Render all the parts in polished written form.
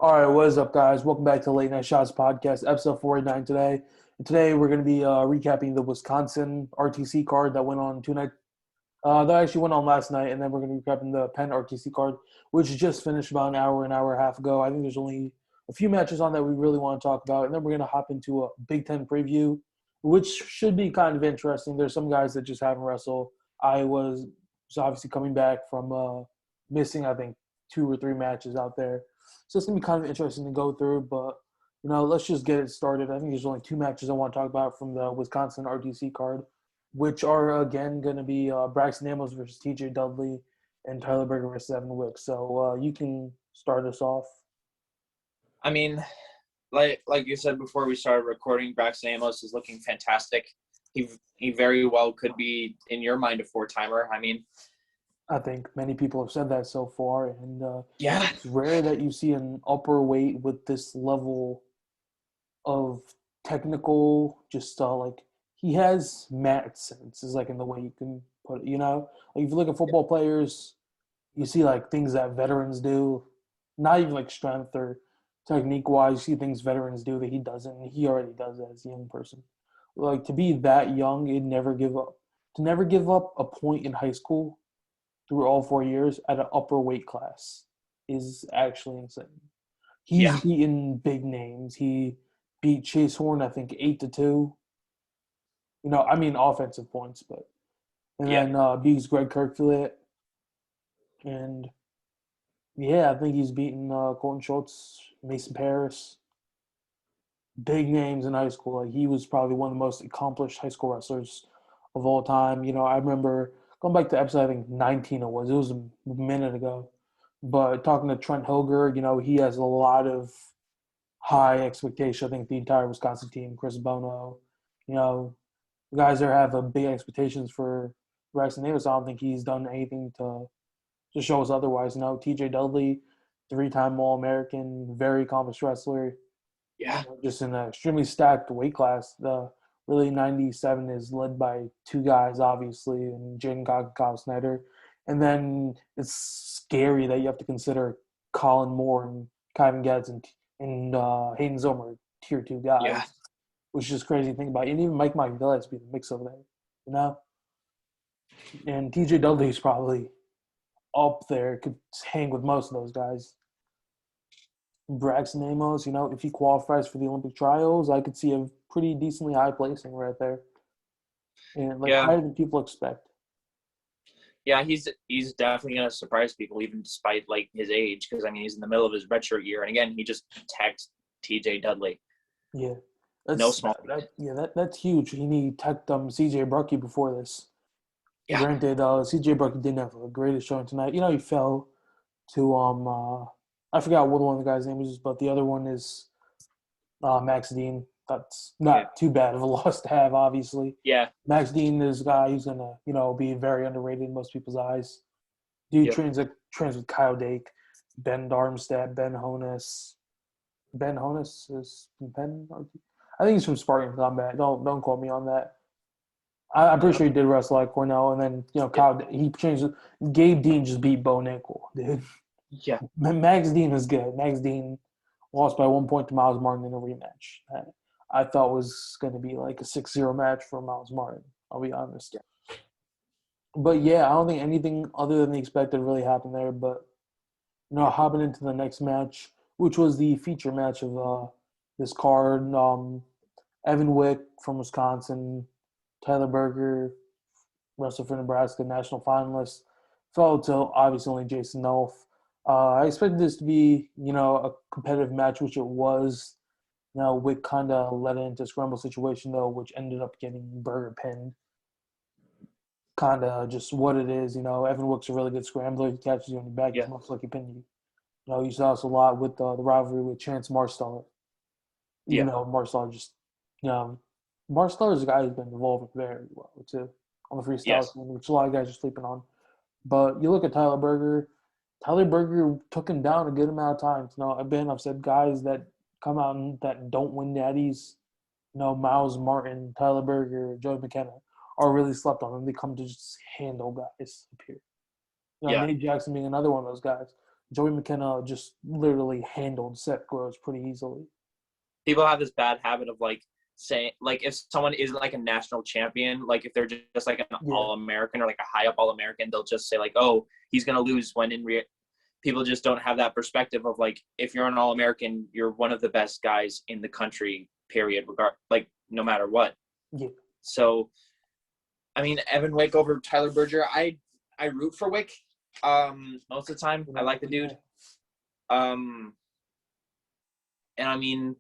All right, what is up, guys? Welcome back to Late Night Shots Podcast, episode 489 today. And today we're going to be recapping the Wisconsin RTC card that went on tonight. That actually went on last night, and then we're going to be recapping the Penn RTC card, which just finished about an hour and a half ago. I think there's only a few matches on that we really want to talk about, and then we're going to hop into a Big Ten preview, which should be kind of interesting. There's some guys that just haven't wrestled. I was obviously coming back from missing, I think, 2 or 3 matches out there. So it's going to be kind of interesting to go through, but, let's just get it started. I think there's only 2 matches I want to talk about from the Wisconsin RTC card, which are, again, going to be Braxton Amos versus TJ Dudley and Tyler Berger versus Evan Wick. So you can start us off. I mean, like you said before we started recording, Braxton Amos is looking fantastic. He very well could be, in your mind, a 4-timer. I think many people have said that so far, and Yeah. it's rare that you see an upper weight with this level of technical, he has mat sense, is like in the way you can put it, Like if you look at football players, you see like things that veterans do, not even like strength or technique-wise, you see things veterans do that he doesn't, and he already does that as a young person. Like, to be that young and never give up. To never give up a point in high school through all 4 years at an upper weight class is actually insane. He's beaten big names. He beat Chase Horn, I think, 8-2. Offensive points, but then beats Greg Kirkfleet. And I think he's beaten Colton Schultz, Mason Paris. Big names in high school. Like, he was probably one of the most accomplished high school wrestlers of all time. I remember going back to episode, I think 19 it was a minute ago. But talking to Trent Hilger, he has a lot of high expectation. I think the entire Wisconsin team, Chris Bono, the guys there have a big expectations for Braxton Davis. I don't think he's done anything to show us otherwise. TJ Dudley, 3-time All-American, very accomplished wrestler. Yeah. Just in an extremely stacked weight class. The really 97 is led by 2 guys, obviously, and Jaden Cock and Kyle Snyder. And then it's scary that you have to consider Colin Moore and Kyvan Getz and Heinzelman tier 2 guys, which is just crazy to think about. And even Mike Villaz be in the mix over there, And TJ Dudley is probably up there, could hang with most of those guys. Braxton Amos, if he qualifies for the Olympic trials, I could see a pretty decently high placing right there. And higher than people expect. Yeah, he's definitely going to surprise people, even despite his age, because he's in the middle of his redshirt year, and again he just teched TJ Dudley. Yeah, no small. That's huge. He teched CJ Brucky before this. Yeah. Granted, CJ Brucky didn't have the greatest showing tonight. He fell to I forgot what one of the guys' names is, but the other one is Max Dean. That's not too bad of a loss to have, obviously. Yeah. Max Dean is a guy who's going to, be very underrated in most people's eyes. Dude trains with Kyle Dake, Ben Darmstadt, Ben Honus. Ben Honus is Ben? I think he's from Spartan Combat. Don't quote me on that. I'm pretty sure he did wrestle at Cornell. And then, Kyle, he changed – Gabe Dean just beat Bo Nickel, dude. Yeah. Max Dean is good. Max Dean lost by 1 point to Miles Martin in a rematch. I thought was going to be like a 6-0 match for Miles Martin, I'll be honest. Yeah. But, I don't think anything other than the expected really happened there. But, hopping into the next match, which was the feature match of this card, Evan Wick from Wisconsin, Tyler Berger, wrestler for Nebraska, national finalist, fell to obviously only Jason Nolf. I expected this to be, a competitive match, which it was. Wick kind of led it into a scramble situation, though, which ended up getting Berger pinned. Kind of just what it is. Evan Wick's a really good scrambler. He catches you on your back. He's most likely pinned you. You saw us a lot with the rivalry with Chance Marsteller. Even though Marsteller just, Marsteller is a guy who's been evolving very well, too, on the freestyle scene, which a lot of guys are sleeping on. But you look at Tyler Berger took him down a good amount of times. I've said guys that come out and that don't win natties, Miles Martin, Tyler Berger, Joey McKenna, are really slept on, and they come to just handle guys up here. Nate Jackson being another one of those guys. Joey McKenna just literally handled Seth Groves pretty easily. People have this bad habit of like saying, like, if someone is like a national champion, like if they're just like an All-American or like a high up All-American, they'll just say like, oh, he's gonna lose, when people just don't have that perspective of like, if you're an All-American, you're one of the best guys in the country, period, like no matter what. Yeah. So, I mean, Evan Wick over Tyler Berger, I root for Wick most of the time. I like the dude. And I mean,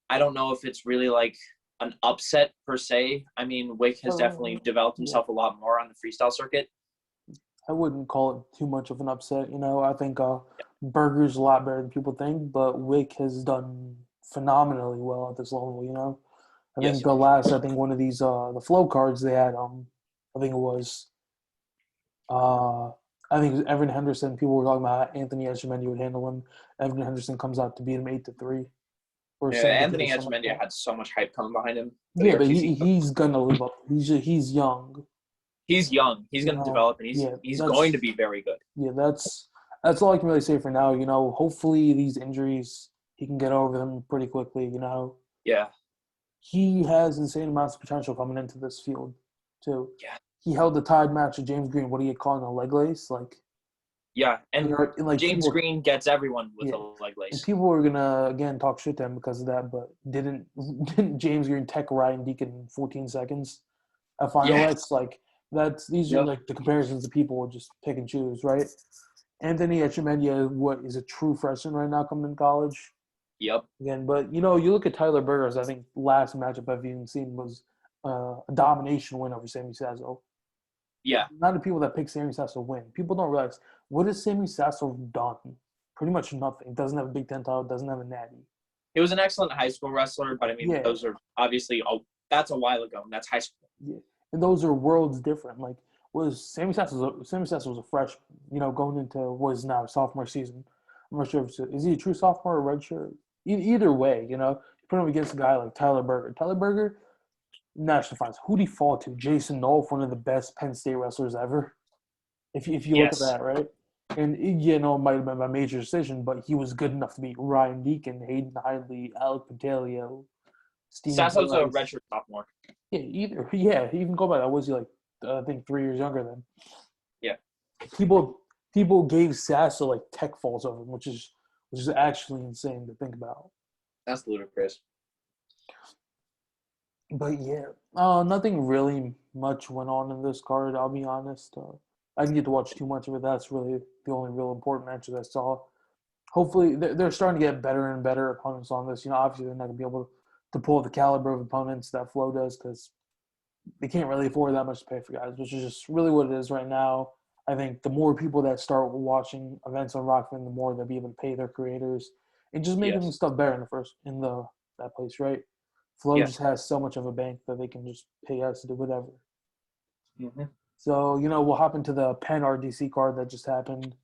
I don't know if it's really like an upset per se. I mean, Wick has definitely developed himself a lot more on the freestyle circuit. I wouldn't call it too much of an upset. I think Berger's a lot better than people think, but Wick has done phenomenally well at this level. I think one of these the flow cards they had, I think it was Evan Henderson. People were talking about Anthony Edgemendi would handle him. Evan Henderson comes out to beat him 8-3. Anthony Edgemendi had so much hype coming behind him. Yeah, but he's gonna live up. He's young. He's young. He's gonna develop, and he's going to be very good. Yeah, that's all I can really say for now. Hopefully these injuries he can get over them pretty quickly. Yeah. He has insane amounts of potential coming into this field, too. Yeah. He held the tied match with James Green. What do you call it, a leg lace? Yeah, and James Green gets everyone with a leg lace. And people were gonna again talk shit to him because of that, but didn't James Green tech Ryan Deacon in 14 seconds at finalists? These are like the comparisons that people will just pick and choose, right? Anthony Etchemendia, what is a true freshman right now coming in college? Yep. Again, but you look at Tyler Berger's. I think last matchup I've even seen was a domination win over Sammy Sasso. Yeah. Not the people that pick Sammy Sasso win. People don't realize what has Sammy Sasso done? Pretty much nothing. Doesn't have a Big Ten title. Doesn't have a natty. He was an excellent high school wrestler, but I mean, those are obviously that's a while ago. And that's high school. Yeah, and those are worlds different. Sammy Sasso was a freshman, going into what is now sophomore season. I'm not sure is he a true sophomore or redshirt? Either way, you put him against a guy like Tyler Berger. Tyler Berger, national finals. Who'd he fall to? Jason Nolf, one of the best Penn State wrestlers ever. If you look at that, right? And it might have been by major decision, but he was good enough to beat Ryan Deacon, Hayden Hidley, Alec Pantaleo, Steve. Sasso's a redshirt sophomore. Yeah, even go by that. Was he I think 3 years younger than? Yeah. People gave Sasso tech falls over him, which is actually insane to think about. That's ludicrous. But nothing really much went on in this card. I'll be honest. I didn't get to watch too much of it. That's really the only real important matches I saw. Hopefully, they're starting to get better and better opponents on this. Obviously they're not going to be able to pull the caliber of opponents that Flow does because they can't really afford that much to pay for guys, which is just really what it is right now. I think the more people that start watching events on Rockman, the more they'll be able to pay their creators and just making stuff better in that place, right? Flow just has so much of a bank that they can just pay us to do whatever. Mm-hmm. So, we'll hop into the Penn RDC card that just happened.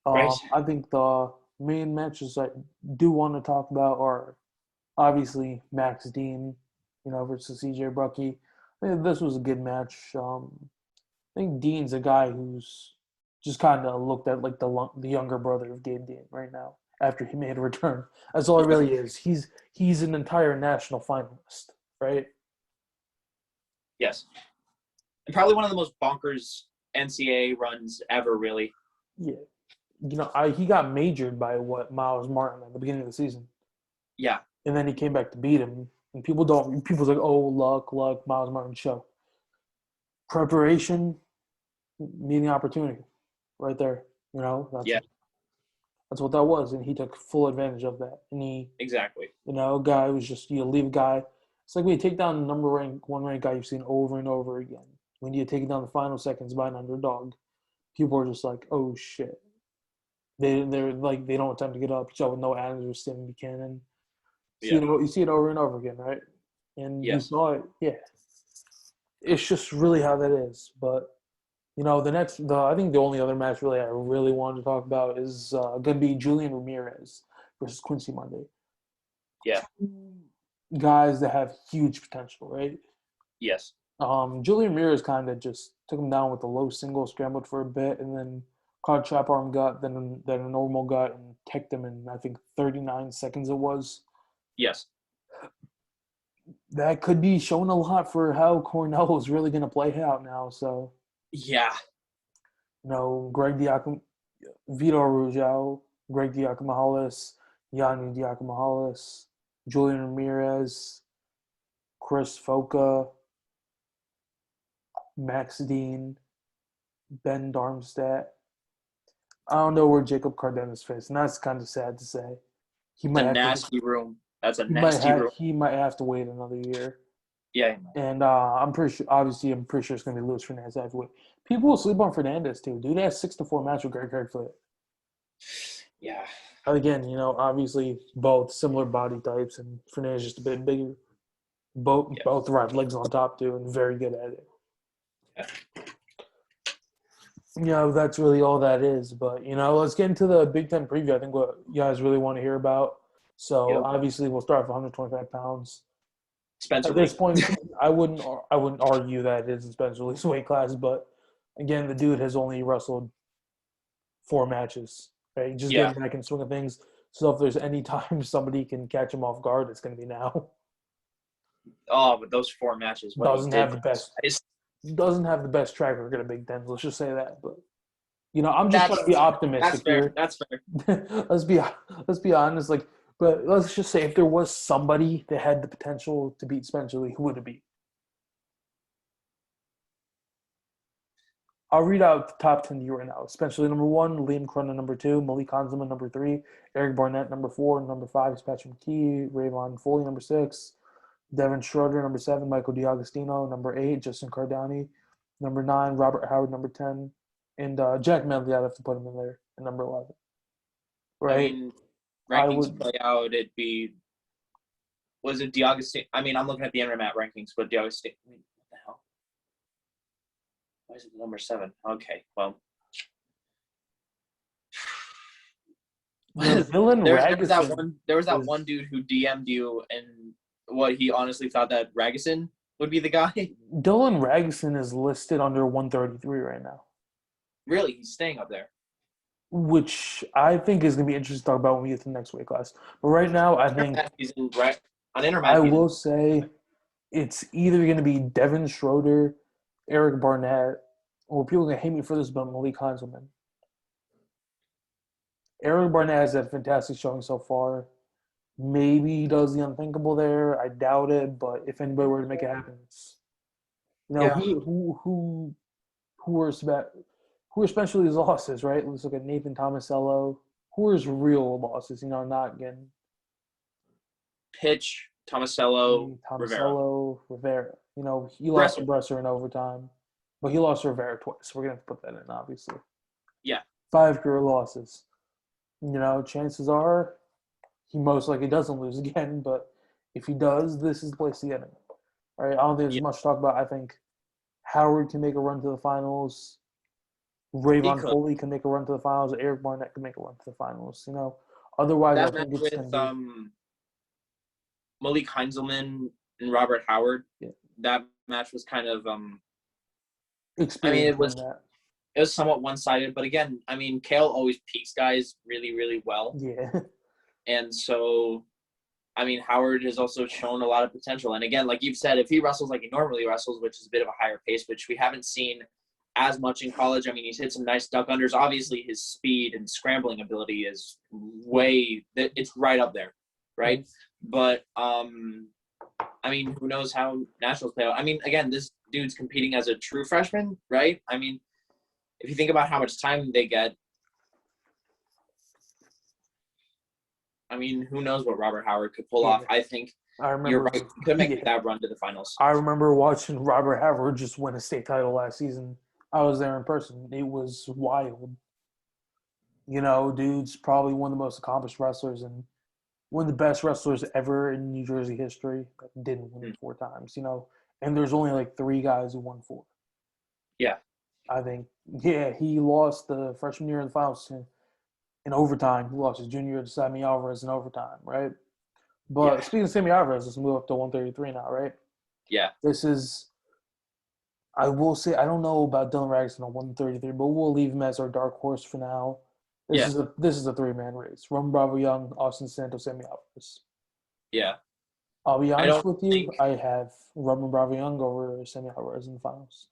Right. I think the main matches I do want to talk about are obviously Max Dean, versus CJ Brucky. I think this was a good match. I think Dean's a guy who's just kind of looked at the younger brother of Gabe Dean right now after he made a return. That's all it really is. He's an entire national finalist, right? Yes. And probably one of the most bonkers NCAA runs ever, really. Yeah. He got majored by Miles Martin at the beginning of the season. Yeah. And then he came back to beat him. And people's like, oh, luck, Miles Martin show. Preparation, meeting opportunity, right there. That's what that was, and he took full advantage of that. And exactly. Guy was just leave a guy. It's like when you take down the number one ranked guy you've seen over and over again. When you take down the final seconds by an underdog, people are just like, oh shit. They're like they don't attempt to get up. You saw with Noah Adams or Stephen Buchanan. You see it over and over again, right? And you saw it, It's just really how that is. But I think the only other match really I really wanted to talk about is going to be Julian Ramirez versus Quincy Monday. Yeah. Guys that have huge potential, right? Yes. Julian Ramirez kind of just took him down with a low single, scrambled for a bit, and then caught a trap arm gut, then a normal gut, and kicked him in, I think, 39 seconds it was. Yes. That could be showing a lot for how Cornell is really going to play out now. So, Yeah. Greg Diakom, Vito Arujau, Greg Diakomahalis, Yanni Diakomahalis, Julian Ramirez, Chris Foca, Max Dean, Ben Darmstadt. I don't know where Jacob Cardenas fits, and that's kind of sad to say. He It's might a have nasty room. That's a he might nasty room. he might have to wait another year. Yeah. And I'm pretty sure it's going to be Luis Fernandez heavyweight. People will sleep on Fernandez too. Dude has 6-4 match with Greg Fleet. Yeah. Again, obviously both similar body types, and Fernandez just a bit bigger. Both right legs on top too, and very good at it. Yeah. That's really all that is. But let's get into the Big Ten preview. I think what you guys really want to hear about. So obviously we'll start with 125 pounds. Spencer At this Lee. point, I wouldn't argue that it is Spencer Lee's weight class, but again, the dude has only wrestled 4 matches. Right, just getting back in swing of things. So if there's any time somebody can catch him off guard, it's going to be now. Oh, but those 4 matches, doesn't have the best track record of Big Ten. Let's just say that. But I'm just trying to be optimistic here. That's fair. let's be honest. But let's just say if there was somebody that had the potential to beat Spencer Lee, who would it be? I'll read out the top 10 to you right now. Spencer Lee, number 1. Liam Cronin, number 2. Malik Heinzelman, number 3. Eric Barnett, number 4. Number 5 is Patrick McKee. Rayvon Foley, number 6. Devin Schroeder, number 7. Michael D'Agostino, number 8. Justin Cardani, number 9. Robert Howard, number 10. And Jack Medley, I'd have to put him in there at number 11. Right? Rankings play out, it'd be – was it D'Agostino? I mean, I'm looking at the Intermat rankings, but D'Agostino – what the hell? Why is it number 7? Okay, well. There was that one dude who DM'd you, and he honestly thought that Ragusin would be the guy? Dylan Ragusin is listed under 133 right now. Really? He's staying up there? Which I think is going to be interesting to talk about when we get to the next weight class. But right now, I think on Intermat. I will say it's either going to be Devin Schroeder, Eric Barnett, or people are going to hate me for this, but Malik Heinzelman. Eric Barnett has had a fantastic showing so far. Maybe he does the unthinkable there. I doubt it, but if anybody were to make it happen, it's who are especially his losses, right? Let's look at Nathan Thomasello. Who are his real losses? Not again. Pitch, Thomasello, Rivera. He lost to Bresser in overtime, but he lost to Rivera twice. We're gonna have to put that in, obviously. Yeah. 5 career losses. Chances are he most likely doesn't lose again, but if he does, this is the place to get him. All right, I don't think there's much to talk about. I think Howard can make a run to the finals. Rayvon Foley can make a run to the finals. Eric Barnett can make a run to the finals. Otherwise, I think it's going to be Malik Heinzelman and Robert Howard. Yeah. That match was kind of it was somewhat one-sided, but again, Kale always peaks guys really, really well. Yeah. And so, Howard has also shown a lot of potential. And again, like you've said, if he wrestles like he normally wrestles, which is a bit of a higher pace, which we haven't seen as much in college. He's hit some nice duck unders. Obviously, his speed and scrambling ability is it's right up there, right? Mm-hmm. But, who knows how nationals play out. Again, this dude's competing as a true freshman, right? If you think about how much time they get, who knows what Robert Howard could pull off. I think you're right. He could make that run to the finals. I remember watching Robert Howard just win a state title last season. I was there in person. It was wild. Dude's probably one of the most accomplished wrestlers and one of the best wrestlers ever in New Jersey history that didn't win it 4 times, And there's only like 3 guys who won 4. Yeah. I think, he lost the freshman year in the finals in overtime. He lost his junior year to Sammy Alvarez in overtime, right? But speaking of Sammy Alvarez, let's move up to 133 now, right? Yeah. This is I will say I don't know about Dylan Rags at 133, but we'll leave him as our dark horse for now. Yeah. This is a 3-man race. Roman Bravo Young, Austin Santos, Sammy Alvarez. Yeah. I'll be I honest don't with you. think. I have Roman Bravo Young over Sammy Alvarez in the finals.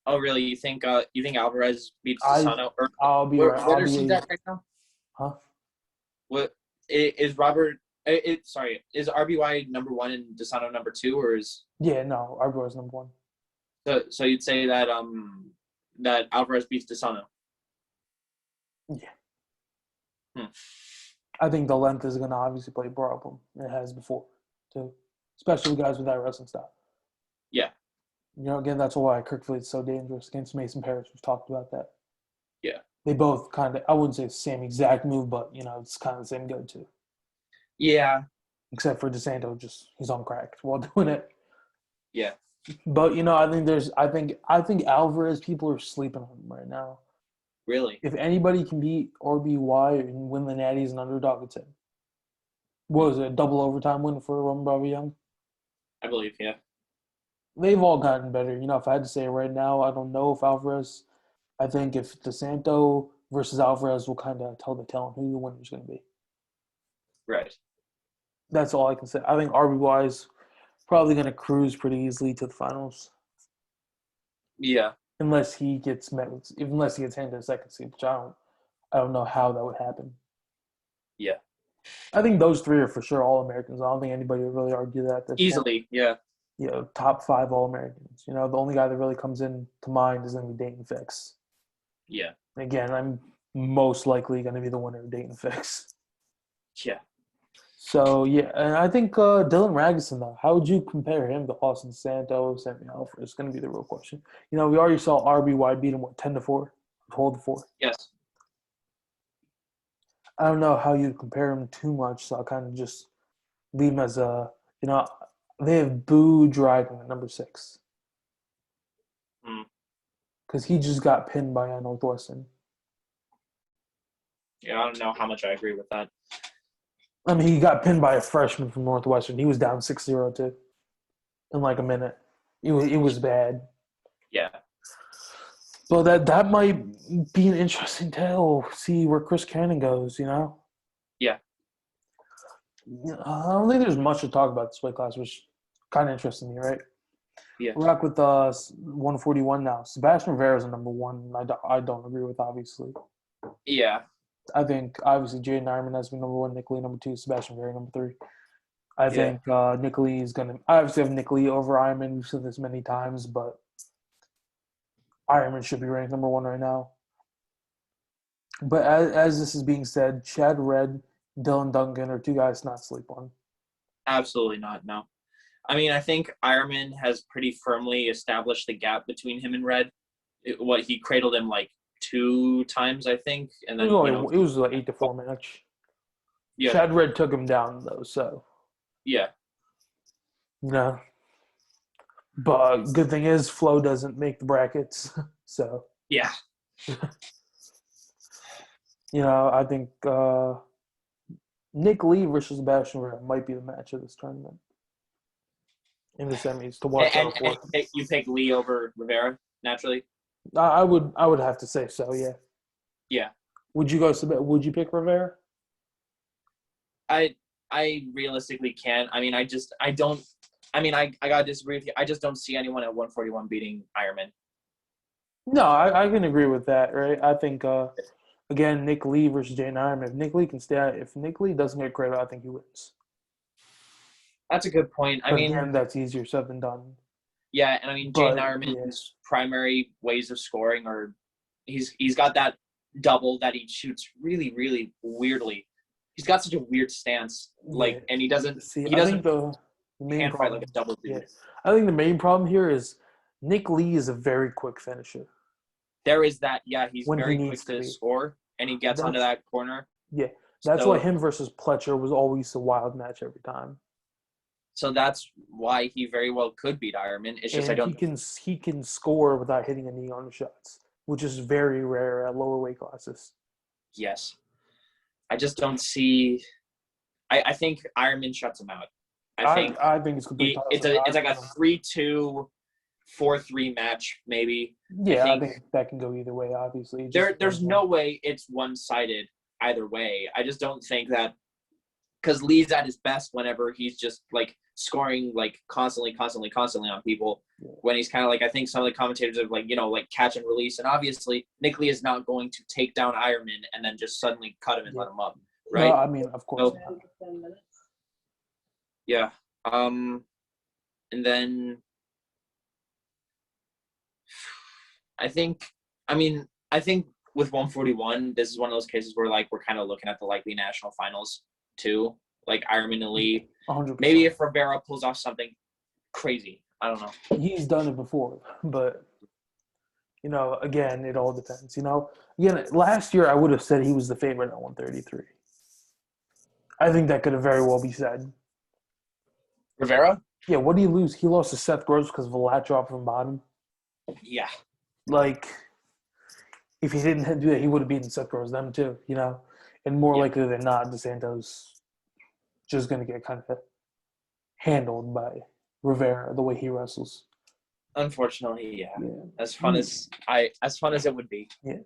Oh, really? You think Alvarez beats I Desano? Or I'll be right. what I'll are seeds be at right now? huh? What is Robert? Sorry, is RBY number one and Desano number two, or is Yeah, no, Alvarez number one. so you'd say that that Alvarez beats Desano? Yeah. Hmm. I think the length is going to obviously play a problem. It has before, too, especially guys with that wrestling style. Yeah. You know, again, that's why Kirk Fleet's so dangerous against Mason Parrish. We've talked about that. Yeah. They both kind of, I wouldn't say the same exact move, but, you know, it's kind of the same go-to. Yeah. Except for DeSanto, just he's on crack while doing it. Yeah. But, you know, I think Alvarez, people are sleeping on him right now. Really? If anybody can beat RBY and win the Natty as an underdog, it's him. What was it, a double overtime win for Roman Bravo Young? I believe. Yeah. They've all gotten better. You know, if I had to say it right now, I don't know if Alvarez. I think if DeSanto versus Alvarez will kind of tell the tale on who the winner's going to be. Right. That's all I can say. I think RBY is probably going to cruise pretty easily to the finals. Yeah. Unless he gets handed a second seed, which I don't know how that would happen. Yeah. I think those three are for sure All-Americans. I don't think anybody would really argue that at this Easily. point. Yeah. You know, top 5 All-Americans. You know, the only guy that really comes in to mind is going to be Dayton Fix. Yeah. Again, I'm most likely going to be the winner of Dayton Fix. Yeah. So, yeah, and I think Dylan Ragusin, though, how would you compare him to Austin Santos, Sammy Alfred? It's going to be the real question. You know, we already saw RBY beat him, 10-4? Hold the 4. Yes. I don't know how you compare him too much, so I'll kind of just leave him as a, you know, they have Boo Dragon at number 6. Because he just got pinned by Northwestern. Yeah. I don't know how much I agree with that. I mean, he got pinned by a freshman from Northwestern. He was down 6-0 too in like a minute. It was bad. Yeah. So that might be an interesting tale. See where Chris Cannon goes, you know? Yeah. I don't think there's much to talk about this weight class, which kind of interests me, right? Yeah. We're back with 141 now. Sebastian Rivera's a number 1. I don't agree with, obviously. Yeah. I think, obviously, Jaden Ironman has been number 1, Nick Lee number 2, Sebastian Rivera number 3. I think Nick Lee is going to – I obviously have Nick Lee over Ironman. We've said this many times, but Ironman should be ranked number 1 right now. But as this is being said, Chad Red, Dylan Duncan are 2 guys to not sleep on. Absolutely not. No. I mean, I think Ironman has pretty firmly established the gap between him and Red. He cradled him like 2 times, I think, and then It was like 8-4 match. Yeah. Chad Red took him down though, so yeah. You know. But good thing is Flo doesn't make the brackets, so Yeah. You know, I think Nick Lee versus Sebastian Rivera might be the match of this tournament in the semis to watch out for. And you pick Lee over Rivera naturally. I would have to say so. Yeah. Yeah. Would you pick Rivera? I realistically can't. I mean, I gotta disagree with you. I just don't see anyone at 141 beating Ironman. No, I can agree with that. Right. I think again, Nick Lee versus Jane Ironman. If Nick Lee doesn't get credit, I think he wins. That's a good point. But again, that's easier said than done. Yeah, and I mean, Jane Ironman's primary ways of scoring are he's got that double that he shoots really, really weirdly. He's got such a weird stance, and he doesn't. I think the main problem, fight like a double dude. Yeah. I think the main problem here is Nick Lee is a very quick finisher. There is that. Yeah, he's very quick to score, and he gets onto that corner. Yeah, that's why him versus Pletcher was always a wild match every time. So that's why he very well could beat Ironman. It's just he can score without hitting a knee on the shots, which is very rare at lower weight classes. Yes. I just don't see I think Ironman shuts him out. I think it's completely it's like a 3-2 4-3 match, maybe. Yeah, I think that can go either way, obviously. There's no way it's one-sided either way. I just don't think that because Lee's at his best whenever he's just like scoring like constantly on people. Yeah. When he's kind of like, I think some of the commentators have like, like catch and release. And obviously Nick Lee is not going to take down Ironman and then just suddenly cut him and let him up. Right. No, I mean, of course. So, yeah. And then I think with 141, this is one of those cases where like we're kind of looking at the likely national finals too, like Ironman and Lee. 100%. Maybe if Rivera pulls off something crazy, I don't know. He's done it before, but again, it all depends. Again, last year I would have said he was the favorite at 133. I think that could have very well be said. Rivera? Yeah. What did he lose? He lost to Seth Groves because of a lat drop from bottom. Yeah. Like, if he didn't do that, he would have beaten Seth Groves them too. And more likely than not, DeSantos just going to get kind of handled by Rivera the way he wrestles. Unfortunately, yeah. As fun as it would be. Yeah.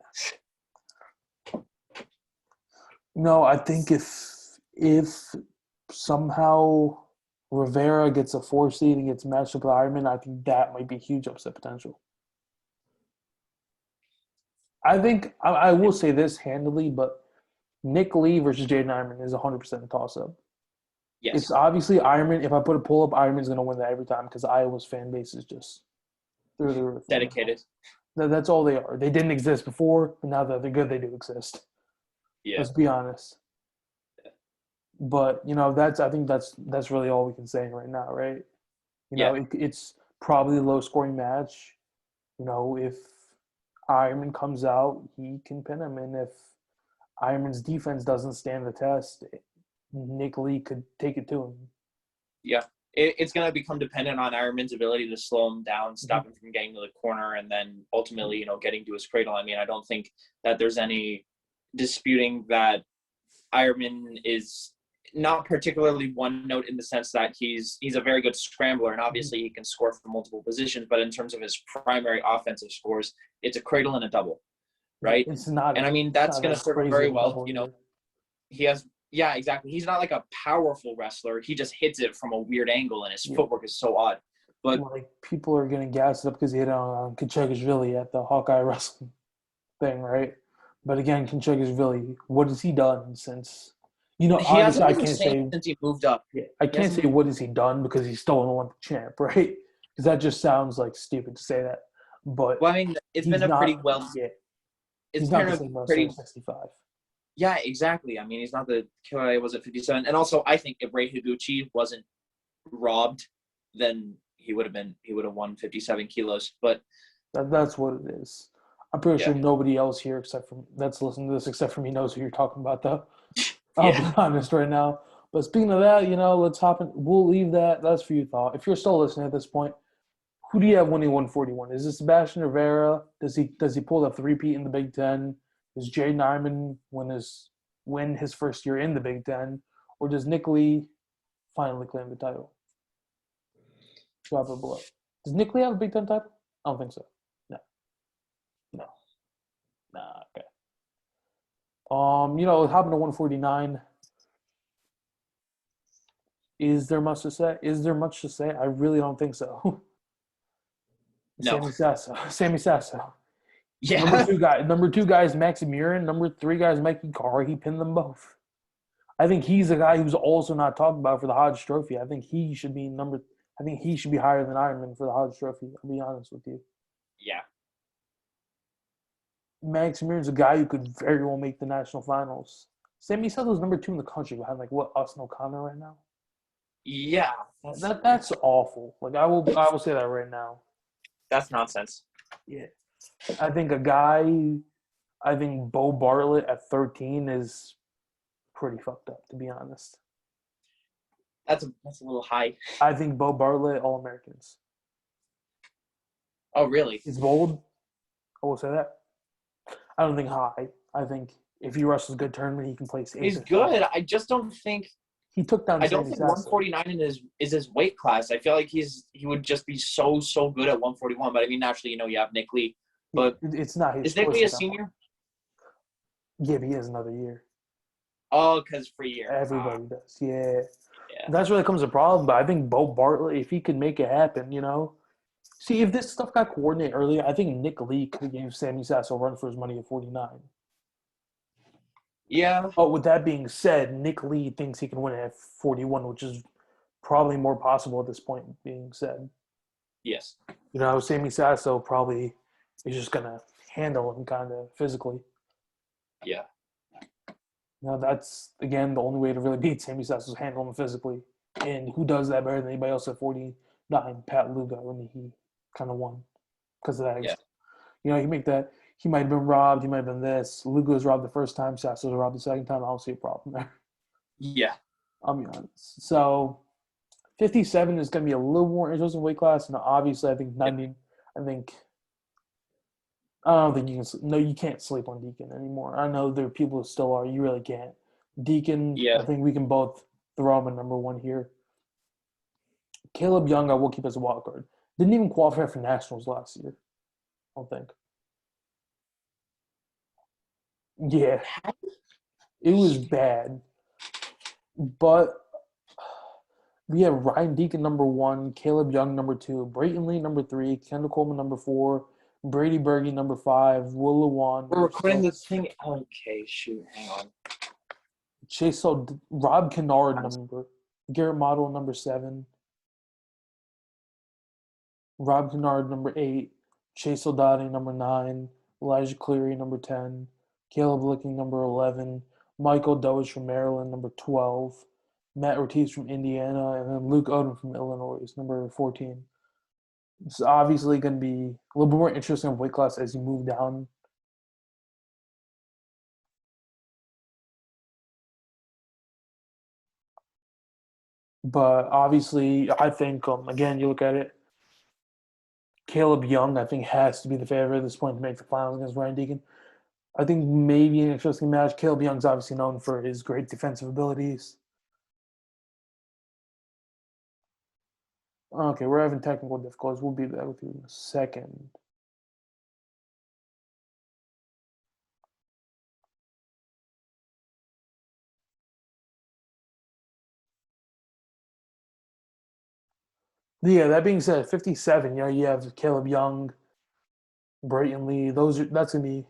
I think if somehow Rivera gets a 4 seed and gets matched up with Ironman, I think that might be huge upset potential. I think I will say this handily, but Nick Lee versus Jaden Ironman is 100% a toss-up. Yes. It's obviously Ironman. If I put a pull-up, Ironman's going to win that every time because Iowa's fan base is just through the roof. Dedicated. That's all they are. They didn't exist before, but now that they're good, they do exist. Yeah. Let's be honest. Yeah. But, I think that's really all we can say right now, right? It's probably a low-scoring match. If Ironman comes out, he can pin him. And if Ironman's defense doesn't stand the test, Nick Lee could take it to him. Yeah. It's going to become dependent on Ironman's ability to slow him down, stop him from getting to the corner, and then ultimately, getting to his cradle. I mean, I don't think that there's any disputing that Ironman is not particularly one note in the sense that he's a very good scrambler, and obviously he can score from multiple positions, but in terms of his primary offensive scores, it's a cradle and a double, right? It's not. And I mean, that's going to serve him very well. He has, yeah, exactly. He's not like a powerful wrestler. He just hits it from a weird angle, and his footwork is so odd. But like people are getting gassed up because he hit on Kinchegashvili at the Hawkeye wrestling thing, right? But again, Kinchegashvili, what has he done since? He obviously hasn't I can't say since he moved up. Yeah, I can't say what has he done because he's still an Olympic champ, right? Because that just sounds like stupid to say that. But well, I mean, it's been a pretty well. Yeah, it's been a pretty 65. Yeah, exactly. I mean, he's not the killer he was at 57. And also, I think if Ray Higuchi wasn't robbed, then he would have won 57 kilos. But that's what it is. I'm pretty sure nobody else here that's listening to this except for me knows who you're talking about, though. I'll be honest right now. But speaking of that, let's hop in. We'll leave that. That's for you, thought. If you're still listening at this point, who do you have winning 141? Is it Sebastian Rivera? Does he pull the three-peat in the Big Ten? Does Jaden Ironman win his first year in the Big Ten? Or does Nick Lee finally claim the title? Drop it below. Does Nick Lee have a Big Ten title? I don't think so. No. Nah, okay. Hopping to 149. Is there much to say? I really don't think so. No. Sammy Sasso. Yeah. Number two guy is Maxi Murin. Number 3 guy is Mikey Carr. He pinned them both. I think he's a guy who's also not talked about for the Hodge Trophy. I think he should be higher than Ironman for the Hodge Trophy. I'll be honest with you. Yeah. Max Murin's a guy who could very well make the national finals. Sammy Sasso's number 2 in the country behind Austin O'Connor right now. Yeah. That's awful. I will say that right now. That's nonsense. Yeah. I think Bo Bartlett at 13 is pretty fucked up, to be honest. That's a little high. I think Bo Bartlett, All-Americans. Oh, really? He's bold. I will say that. I don't think high. I think if he wrestles a good tournament, he can place 8. He's good. I just don't think He took down I don't Sammy think Sasso. 149 is his weight class. I feel like he would just be so good at 141. But I mean, naturally, you have Nick Lee. But It's not his is Nick choice Lee a at that point. senior? Yeah, but he has another year. Oh, because free year. Everybody does. Yeah. Yeah. That's where it comes a problem. But I think Bo Bartlett, if he could make it happen, See, if this stuff got coordinated earlier, I think Nick Lee could have gave Sammy Sasso a run for his money at 49. Yeah. But with that being said, Nick Lee thinks he can win at 41, which is probably more possible at this point being said. Yes. Sammy Sasso probably is just going to handle him kind of physically. Yeah. That's, again, the only way to really beat Sammy Sasso is handle him physically. And who does that better than anybody else at 49? Pat Lugo, when he kind of won because of that. Yeah. You make that. He might have been robbed. He might have been this. Lugo was robbed the first time. Sasso was robbed the second time. I don't see a problem there. Yeah. I'll be honest. So 57 is going to be a little more interesting weight class. And obviously, I think 90. Yeah. I don't think you can. No, you can't sleep on Deacon anymore. I know there are people who still are. You really can't. Deacon, yeah. I think we can both throw him at number one here. Caleb Young, I will keep as a wild card. Didn't even qualify for nationals last year. I don't think. Yeah, it was bad. But we have Ryan Deacon number one, Caleb Young number two, Brayton Lee number three, Kendall Coleman number four, Brady Berge number five, Will Lewan. We're recording this thing. Okay, shoot, hang on. Rob Kennard number, Garrett Model number 7, Rob Kennard number 8, Chase Soldati number 9, Elijah Cleary number 10, Caleb Licking number 11, Michael Doge from Maryland number 12, Matt Ortiz from Indiana, and then Luke Odom from Illinois is number 14. It's obviously going to be a little bit more interesting weight class as you move down. But obviously, I think, again, you look at it, Caleb Young, I think, has to be the favorite at this point to make the finals against Ryan Deacon. I think maybe an interesting match. Caleb Young's obviously known for his great defensive abilities. Okay, we're having technical difficulties. We'll be back with you in a second. Yeah, that being said, 57, you have Caleb Young, Brayton Lee. That's going to be.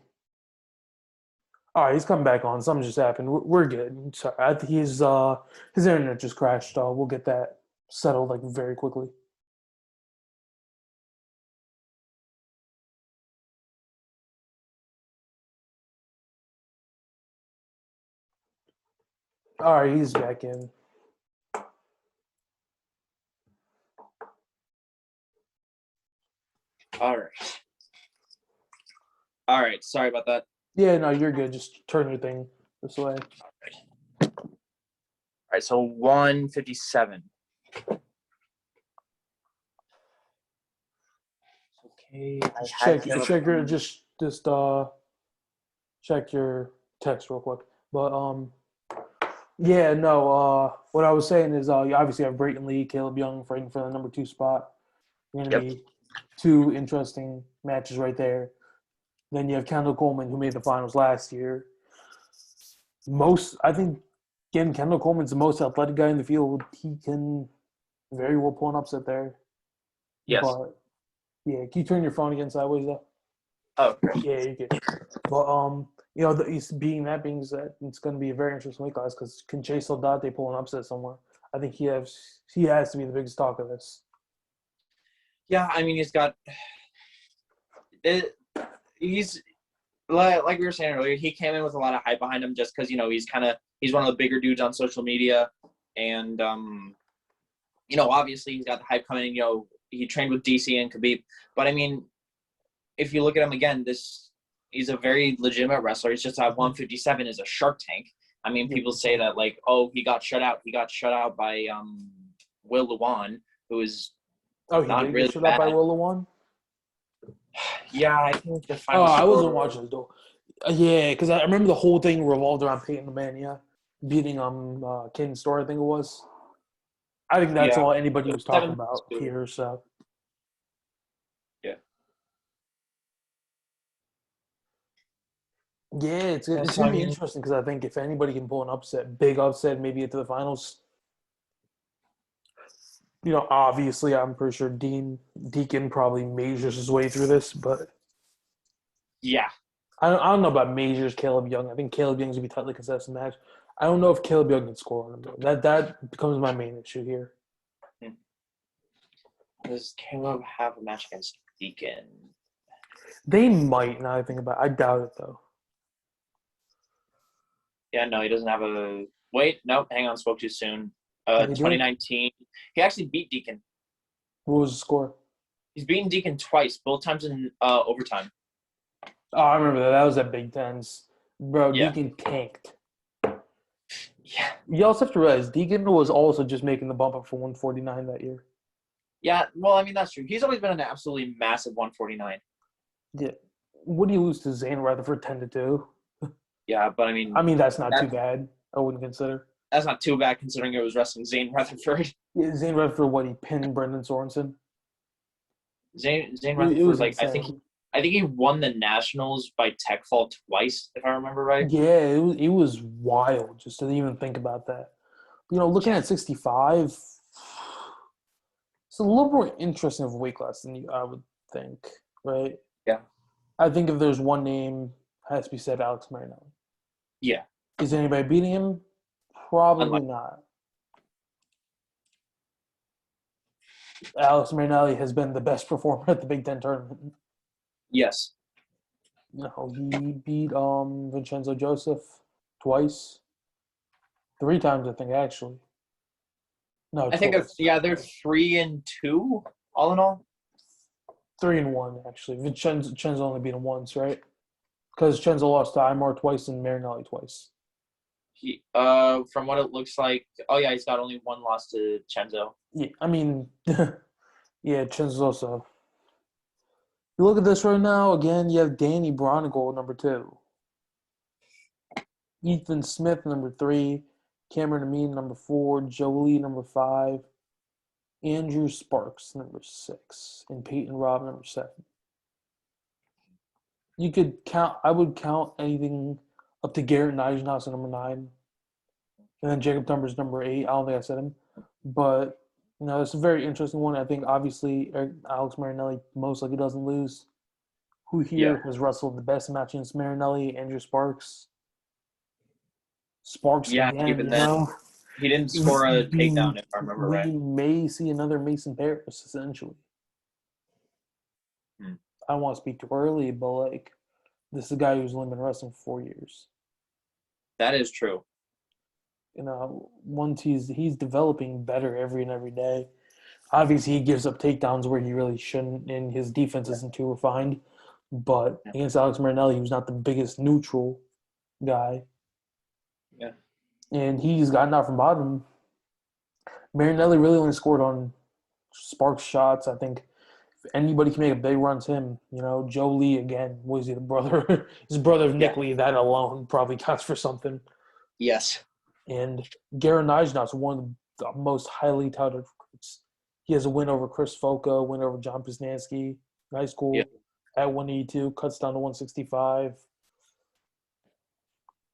All right, he's coming back on. Something just happened. We're good. Sorry, I think his internet just crashed. We'll get that settled very quickly. All right, he's back in. All right. Sorry about that. Yeah, no, you're good. Just turn your thing this way. All right, so 157. Okay. Check your text real quick. But yeah, no. What I was saying is, you obviously have Brayton Lee, Caleb Young fighting for the number 2 spot. Going to be 2 interesting matches right there. Then you have Kendall Coleman, who made the finals last year. I think, again, Kendall Coleman's the most athletic guy in the field. He can very well pull an upset there. Yes. But yeah, can you turn your phone again sideways though? Oh, yeah, you can. But being said, it's going to be a very interesting weight class because can Chase Soldati pull an upset somewhere? I think he has to be the biggest talk of this. Yeah, I mean he's got. He's like we were saying earlier. He came in with a lot of hype behind him just because he's one of the bigger dudes on social media, and obviously he's got the hype coming. He trained with DC and Khabib, but I mean, if you look at him again, he's a very legitimate wrestler. He's just at 157 is a Shark Tank. I mean, people say that he got shut out. He got shut out by Will Lewan, who is not really shut bad. out by Will Lewan? Yeah, I think the final. I wasn't watching it though. Yeah, because I remember the whole thing revolved around Peyton the Man. Yeah. beating Caden Store, I think it was. I think that's Yeah. all anybody was talking 7-2. about here. So Yeah. yeah, it's So, gonna I be mean, interesting because I think if anybody can pull an upset, big upset, maybe into the finals. Obviously, I'm pretty sure Deacon probably majors his way through this, but yeah. I don't know about majors Caleb Young. I think Caleb Young's gonna be tightly contested match. I don't know if Caleb Young can score on him though. That becomes my main issue here. Does Caleb have a match against Deacon? They might. Now I think about it. I doubt it though. Yeah, no, he doesn't have a. Wait, nope. Hang on, spoke too soon. He did. 2019. He actually beat Deacon. What was the score? He's beaten Deacon twice, both times in overtime. Oh, I remember that. That was at Big Tens. Bro, Yeah. Deacon tanked. Yeah. You also have to realize Deacon was also just making the bump up for 149 that year. Yeah. Well, I mean, that's true. He's always been an absolutely massive 149. Yeah. What do you lose to Zane Rutherford 10-2? Yeah, but I mean, that's not too that, bad. I wouldn't consider. that's not too bad considering it was wrestling Zane Rutherford. Yeah, Zane Rutherford, what, he pinned Brendan Sorensen? Zane It Rutherford, was like insane. I think he won the Nationals by tech fall twice, if I remember right. Yeah, it was wild just to even think about that. Looking Yeah. at 65, it's a little more interesting of a weight class than I would think, right? Yeah. I think if there's one name, has to be said, Alex Marinelli. Yeah. Is anybody beating him? Probably Unlike not. Alex Marinelli has been the best performer at the Big Ten tournament. yes. He beat Vincenzo Joseph twice, three times I think actually. No, I think twice. they're 3-2 all in all. 3-1 actually. Vincenzo only beat him once, right? Because Chenzo lost to Imar twice and Marinelli twice. He from what it looks like, oh yeah, he's got only one loss to Chenzo. Yeah, I mean, yeah, Chenzo's also. You look at this right now. Again, you have Danny Bronigal number 2, Ethan Smith number 3, Cameron Amin number 4, Jolie number 5, Andrew Sparks number 6, and Peyton Robb number 7. You could count. I would count anything up to Garrett Nijenhouse at number 9, and then Jacob Tumbers number 8. I don't think I said him, but it's a very interesting one. I think obviously Alex Marinelli most likely doesn't lose. Who Yeah. here has wrestled the best match against Marinelli? Andrew Sparks. Sparks Yeah, again. even then, he didn't score a takedown if I remember We right. may see another Mason Paris essentially. I don't want to speak too early, but like this is a guy who's only been wrestling for 4 years. That is true. Once he's developing better every day. Obviously, he gives up takedowns where he really shouldn't, and his defense isn't too refined. But Yeah. against Alex Marinelli, he was not the biggest neutral guy. Yeah. And he's gotten out from bottom. Marinelli really only scored on Sparks shots. I think if anybody can make a big run to him, Joe Lee again, was he the brother? His brother of Nick Yeah. Lee, that alone probably counts for something. Yes. And Garrett Nijenhouse, one of the most highly touted recruits. He has a win over Chris Foca, win over John Pisnansky, high school, Yeah. at 182, cuts down to 165.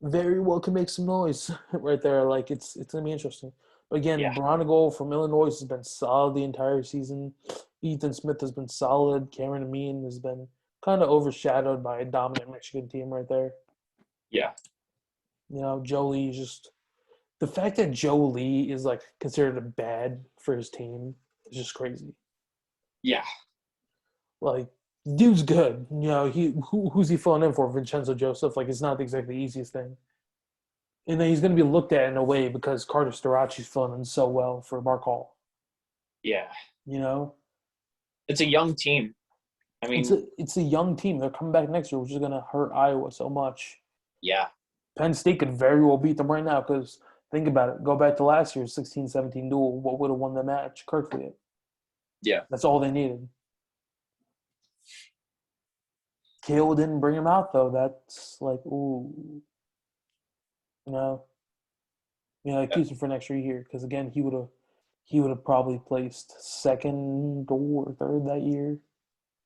Very well can make some noise right there. Like it's gonna be interesting. But again, Yeah. Bronigal from Illinois has been solid the entire season. Ethan Smith has been solid. Cameron Amin has been kind of overshadowed by a dominant Michigan team right there. Yeah. Joe Lee is just the fact that Joe Lee is like considered a bad for his team is just crazy. Yeah. Like, dude's good. Who's he filling in for? Vincenzo Joseph. Like, it's not exactly the easiest thing. And then he's going to be looked at in a way because Carter Starachi's filling in so well for Mark Hall. Yeah. It's a young team. I mean, it's a young team. They're coming back next year, which is going to hurt Iowa so much. Yeah. Penn State could very well beat them right now because think about it. Go back to last year's 16-17 duel. What would have won the match? Kirkland. Yeah. That's all they needed. Kale didn't bring him out though. That's like, ooh, Yeah, it keeps him for an extra year because again, he would have probably placed second or third that year.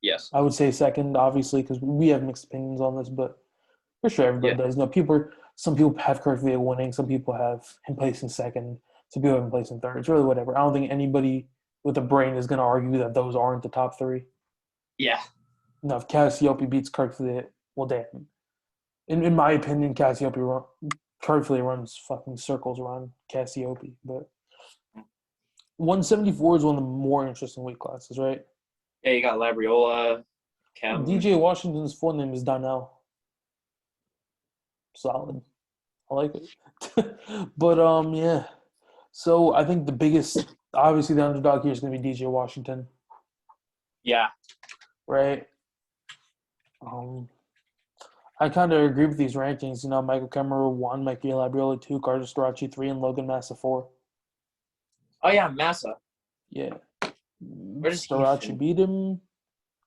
Yes. I would say second, obviously, because we have mixed opinions on this, but for sure Yeah. everybody does. Some people have Kirk Villa winning, some people have him placing second, some people have him placing third. It's really whatever. I don't think anybody with a brain is going to argue that those aren't the top three. Yeah. Now, if Cassiope beats Kirk Villa, well, damn. In my opinion, Kirk Villa runs fucking circles around Cassiope, but 174 is one of the more interesting weight classes, right? Yeah, you got Labriola, Cam. DJ Washington's full name is Donnell. Solid. I like it. But yeah. So I think obviously the underdog here is going to be DJ Washington, Yeah. right? I kind of agree with these rankings. You know, Michael Kemmerer 1, Mikey Labriola 2, Carter Storace 3, and Logan Massa 4. Oh yeah, Massa. Yeah. Where does he Storace finish? beat him.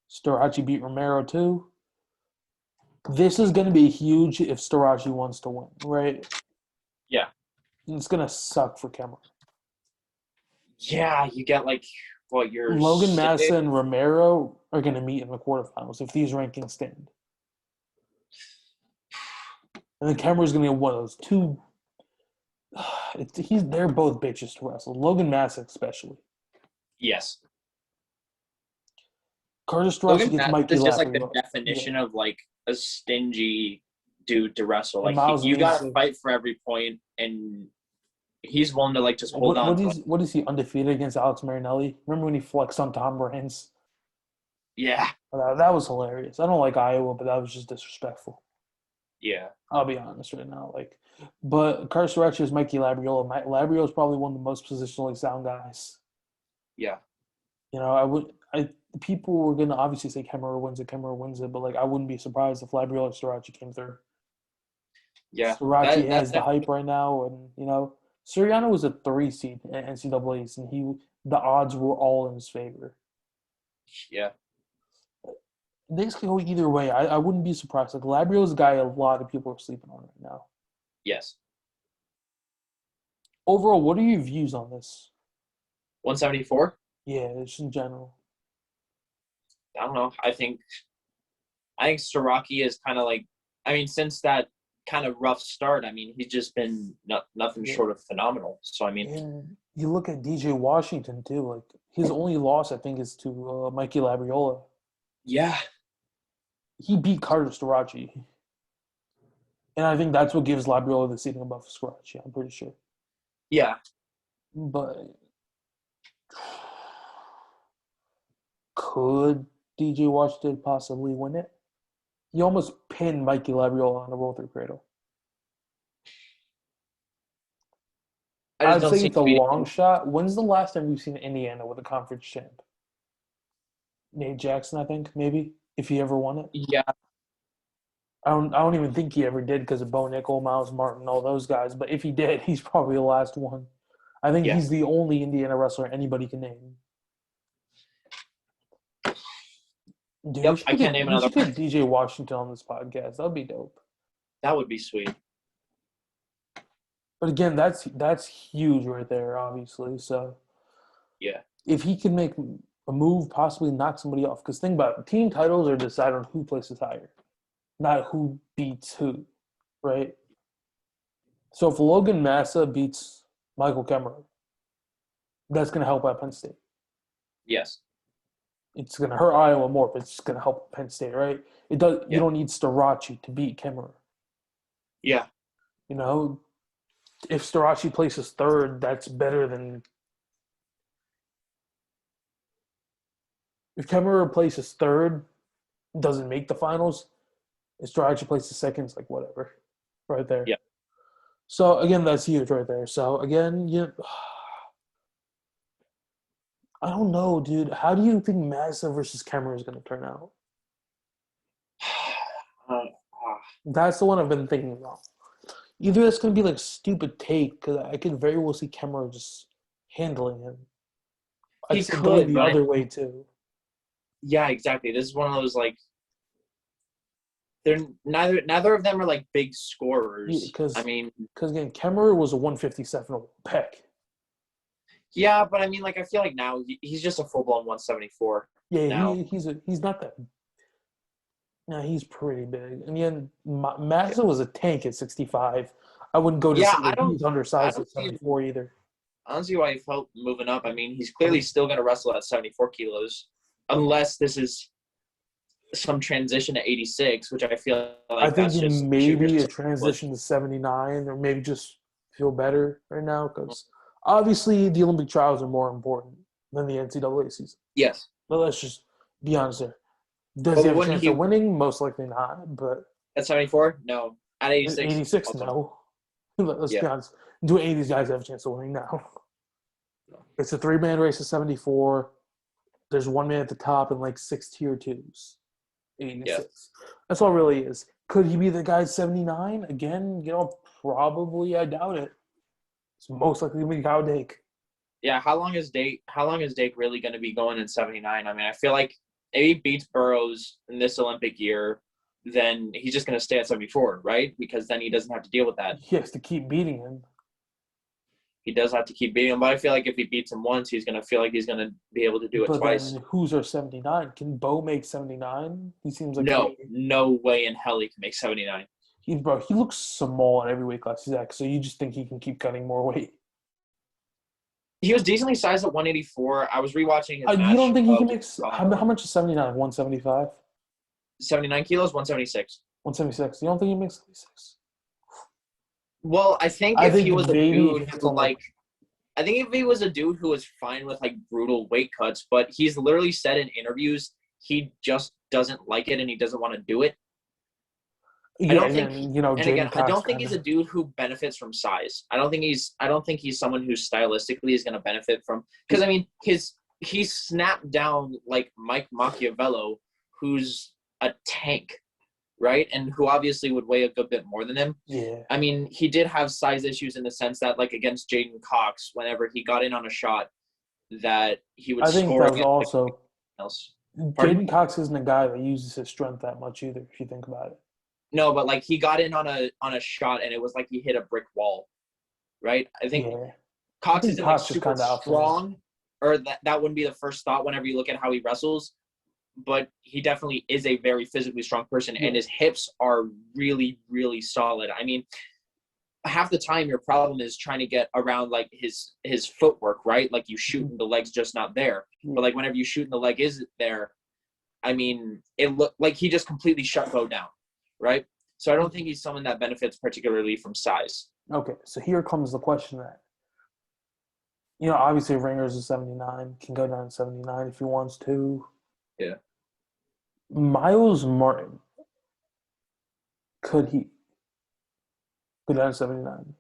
Storace beat Romero too. This is going to be huge if Storace wants to win, right? Yeah. It's going to suck for Kemmerer. Yeah, you get like what your Logan Massa and Romero are going to meet in the quarterfinals if these rankings stand. And then Kemmerer's going to get one of those two. They're both bitches to wrestle. Logan Massa especially. Yes. Carter Storace Logan gets Massa Mikey is just like the Labriola. definition of like a stingy dude to wrestle. And Like Miles you got to Mason. fight for every point, and he's willing to like just hold on. What is he undefeated against Alex Marinelli? Remember when he flexed on Tom Brands? Yeah. That was hilarious. I don't like Iowa, but that was just disrespectful. Yeah. I'll be honest right now. But Carter Storace is Mikey Labriola. Labriola is probably one of the most positionally sound guys. Yeah. You know, people were gonna obviously say Kemmerer wins it, but I wouldn't be surprised if Labriola or Storace came through. Yeah. Storace has the hype right now, and you know, Suriano was a 3 seed at NCAA's, and the odds were all in his favor. Yeah. This could go either way. I wouldn't be surprised. Labriola's a guy a lot of people are sleeping on right now. Yes. Overall, what are your views on this? 174? Yeah, just in general. I don't know. I think Siraki is kind of like, I mean, since that kind of rough start, I mean, he's just been nothing short of phenomenal. So, I mean. And you look at DJ Washington, too. His only loss, I think, is to Mikey Labriola. Yeah. He beat Carter Storace. And I think that's what gives Labriola the seating above Storace, I'm pretty sure. Yeah. But could DJ Washington possibly win it? He almost pinned Mikey Labriola on the roll through cradle. I'd say it's a long shot. When's the last time we've seen Indiana with a conference champ? Nate Jackson, I think, maybe, if he ever won it. Yeah. I don't even think he ever did because of Bo Nickel, Miles Martin, all those guys. But if he did, he's probably the last one. I think he's the only Indiana wrestler anybody can name. Dude, yep, I can't name another. We should get DJ Washington on this podcast. That would be dope. That would be sweet. But again, that's huge right there, obviously. So yeah, if he can make a move, possibly knock somebody off. Because think about it, team titles are decided on who places higher, not who beats who, right? So if Logan Massa beats Michael Kemmerer, that's going to help out Penn State. Yes. It's going to hurt Iowa more, but it's going to help Penn State, right? It does. You don't need Storace to beat Kemmerer. Yeah. You know, if Storace places third, that's better than if Kemmerer places third, doesn't make the finals. If Storace places second, it's whatever, right there. Yeah. So again, that's huge right there. So again, I don't know, dude. How do you think Massa versus Kemmerer is going to turn out? That's the one I've been thinking about. Either it's going to be a stupid take because I could very well see Kemmerer just handling him. He could go the other way too. Yeah, exactly. This is one of those they're neither of them are like big scorers. Because I mean, again, Kemmerer was a 157 peck. yeah, but I mean, like I feel like now he's just a full blown 174. Yeah, now. he's not that. No, he's pretty big. And then Madison was a tank at 65. I wouldn't go to say that he's undersized at 74 either. I don't see why he felt moving up. I mean, he's clearly still going to wrestle at 74 kilos, unless this is some transition to 86, which I feel like I think that's just maybe a transition to 79, or maybe just feel better right now, because obviously the Olympic trials are more important than the NCAA season. Yes. But let's just be honest there. Does he have a chance of winning? Most likely not. But at 74, no. At 86, 86, no. Let's be honest. Do any of these guys have a chance of winning now? No. It's a 3-man race at 74. There's one man at the top and like 6 tier 2s. 86. Yes. That's all it really is. Could he be the guy at 79? Again, probably. I doubt it. It's most likely going to be Kyle Dake. Yeah, how long is Dake really going to be going in 79? I mean, I feel like if he beats Burroughs in this Olympic year, then he's just going to stay at 74, right? Because then he doesn't have to deal with that. He has to keep beating him. He does have to keep beating him, but I feel like if he beats him once, he's going to feel like he's going to be able to do it twice. Then who's our 79? Can Bo make 79? He seems like no way in hell he can make 79. He looks small at every weight class he's at, so you just think he can keep cutting more weight. He was decently sized at 184. I was rewatching his match. You don't think he can make – how much is 79? 175? 79 kilos, 176. 176. You don't think he makes 76? Well, I think if he was a dude who was fine with like brutal weight cuts, but he's literally said in interviews he just doesn't like it and he doesn't want to do it. Yeah, I don't think he's a dude who benefits from size. I don't think he's someone who stylistically is going to benefit from, because I mean he snapped down like Mike Machiavello, who's a tank, right? And who obviously would weigh a good bit more than him. Yeah. I mean, he did have size issues in the sense that like against Jaden Cox, whenever he got in on a shot, that he would score. I think that was also else. Jaden Cox isn't a guy that uses his strength that much either, if you think about it. No, but like he got in on a shot and it was like he hit a brick wall, right? I think Cox isn't like super strong, or that wouldn't be the first thought whenever you look at how he wrestles. But he definitely is a very physically strong person, and his hips are really, really solid. I mean, half the time your problem is trying to get around like his footwork, right? Like you shoot and the leg's just not there. But like whenever you shoot and the leg is there, I mean, it looked like he just completely shut Bo down. Right? So I don't think he's someone that benefits particularly from size. Okay, so here comes the question that, obviously Ringer's a 79, can go down to 79 if he wants to. Yeah. Miles Martin, could he go down to 79?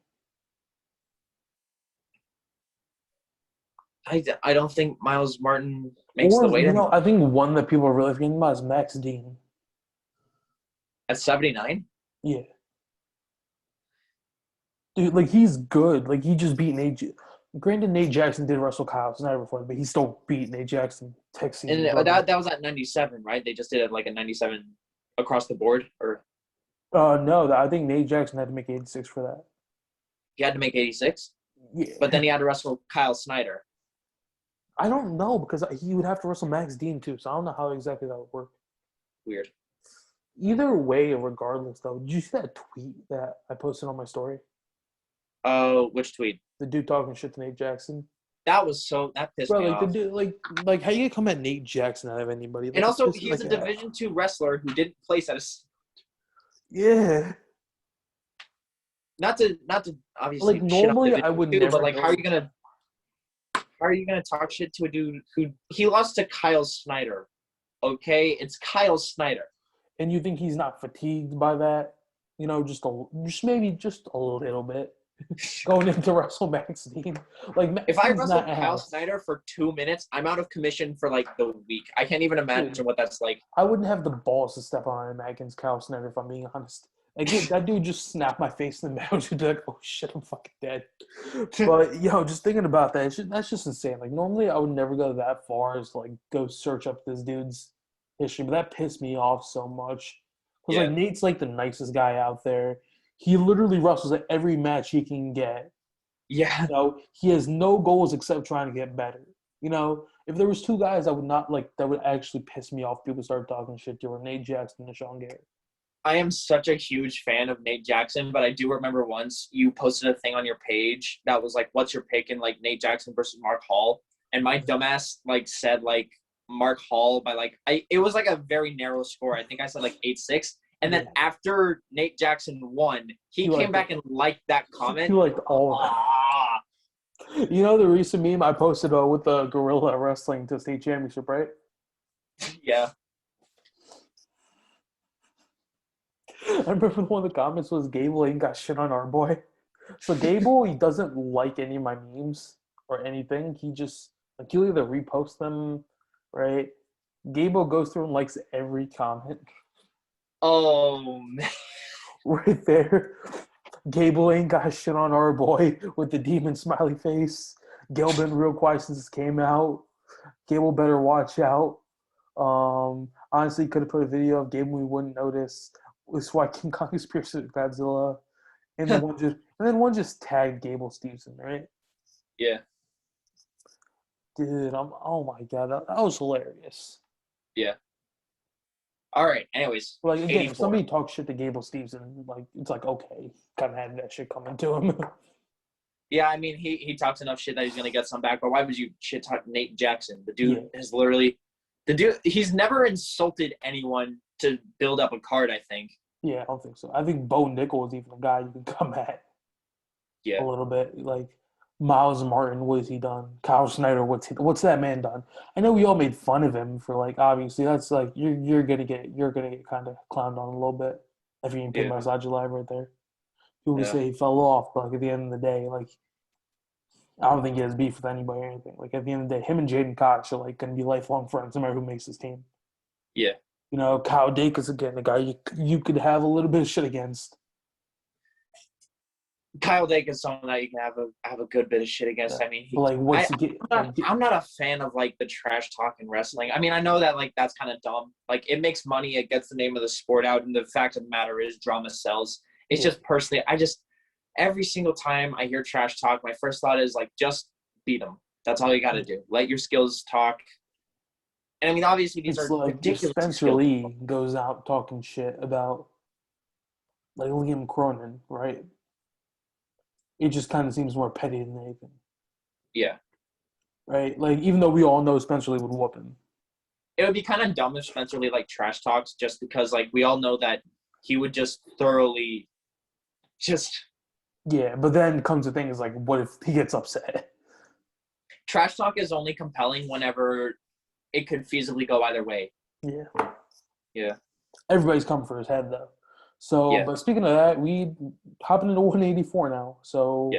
I don't think Miles Martin makes the weight. I think one that people are really forgetting about is Max Dean. At 79? Yeah. Dude, like, he's good. Like, he just beat Nate. Granted, Nate Jackson did wrestle Kyle Snyder before, but he still beat Nate Jackson. And that was at 97, right? They just did it like a 97 across the board? Or no, I think Nate Jackson had to make 86 for that. He had to make 86? Yeah. But then he had to wrestle Kyle Snyder. I don't know, because he would have to wrestle Max Dean, too, so I don't know how exactly that would work. Weird. Either way, regardless, though, did you see that tweet that I posted on my story? Which tweet? The dude talking shit to Nate Jackson. That pissed me off. The dude, like, how you come at Nate Jackson out of anybody? Like, and also, he's a Division II wrestler who didn't place at a. Yeah. Not to obviously. Like, normally I would never. But like, how are you gonna talk shit to a dude who he lost to Kyle Snyder? Okay, it's Kyle Snyder. And you think he's not fatigued by that? Maybe just a little bit going into wrestle Max Dean. Like, if I wrestle Kyle Snyder for 2 minutes, I'm out of commission for like the week. I can't even imagine what that's like. I wouldn't have the balls to step on him against Kyle Snyder, if I'm being honest. Like, that dude just snapped my face in the mouth. You'd be like, oh shit, I'm fucking dead. But just thinking about that, that's just insane. Like, normally I would never go that far as like go search up this dude's history, but that pissed me off so much. Because like Nate's like the nicest guy out there. He literally wrestles at every match he can get. Yeah. You know, he has no goals except trying to get better. You know, if there was two guys I would not like that would actually piss me off, people start talking shit to, were Nate Jackson and Sean Garrett. I am such a huge fan of Nate Jackson, but I do remember once you posted a thing on your page that was like, what's your pick in like Nate Jackson versus Mark Hall? And my dumbass like said like Mark Hall by like it was like a very narrow score. I think I said like 8-6. And then after Nate Jackson won, he came back and liked that comment. He liked all of it. You know the recent meme I posted with the gorilla wrestling to state championship, right? Yeah. I remember one of the comments was Gable ain't got shit on our boy. So Gable, he doesn't like any of my memes or anything. He just like he'll either repost them, right? Gable goes through and likes every comment. Oh man. Right there. Gable ain't got shit on our boy with the demon smiley face. Gable been real quiet since it came out. Gable better watch out. Honestly, could have put a video of Gable we wouldn't notice. It's why King Kong is pierced with Godzilla. And then one just tagged Gable Stevenson, right? Yeah. Dude, oh my god, that was hilarious. Yeah. All right. Anyways, like again, if somebody talks shit to Gable Stevenson, like it's like okay, kind of had that shit coming to him. Yeah, I mean he talks enough shit that he's gonna get some back. But why would you shit talk Nate Jackson? The dude has literally, he's never insulted anyone to build up a card. I think. Yeah, I don't think so. I think Bo Nickel is even a guy you can come at. Yeah. A little bit like Miles Martin. What has he done? Kyle Snyder. What's that man done? I know we all made fun of him for like obviously that's like you're gonna get kind of clowned on a little bit if you pin Massage Live right there. People say he fell off, but like at the end of the day, like I don't think he has beef with anybody or anything. Like at the end of the day, him and Jaden Cox are like gonna be lifelong friends, no matter who makes his team. Yeah. You know, Kyle Dake is again a guy you could have a little bit of shit against. Kyle Dake is someone that you can have a good bit of shit against. Yeah. I mean, I'm not a fan of like the trash talk in wrestling. I mean, I know that like that's kind of dumb. Like it makes money, it gets the name of the sport out, and the fact of the matter is drama sells. It's just personally, every single time I hear trash talk, my first thought is like just beat them. That's all you got to do. Let your skills talk. And I mean, obviously these are like ridiculous. Spencer Lee goes out talking shit about like Liam Cronin, right? It just kind of seems more petty than anything. Yeah. Right? Like, even though we all know Spencer Lee would whoop him. It would be kind of dumb if Spencer Lee, like, trash talks just because, like, we all know that he would just thoroughly just... Yeah, but then comes the thing is, like, what if he gets upset? Trash talk is only compelling whenever it could feasibly go either way. Yeah. Yeah. Everybody's coming for his head, though. So, but speaking of that, we hopping into 184 now. So,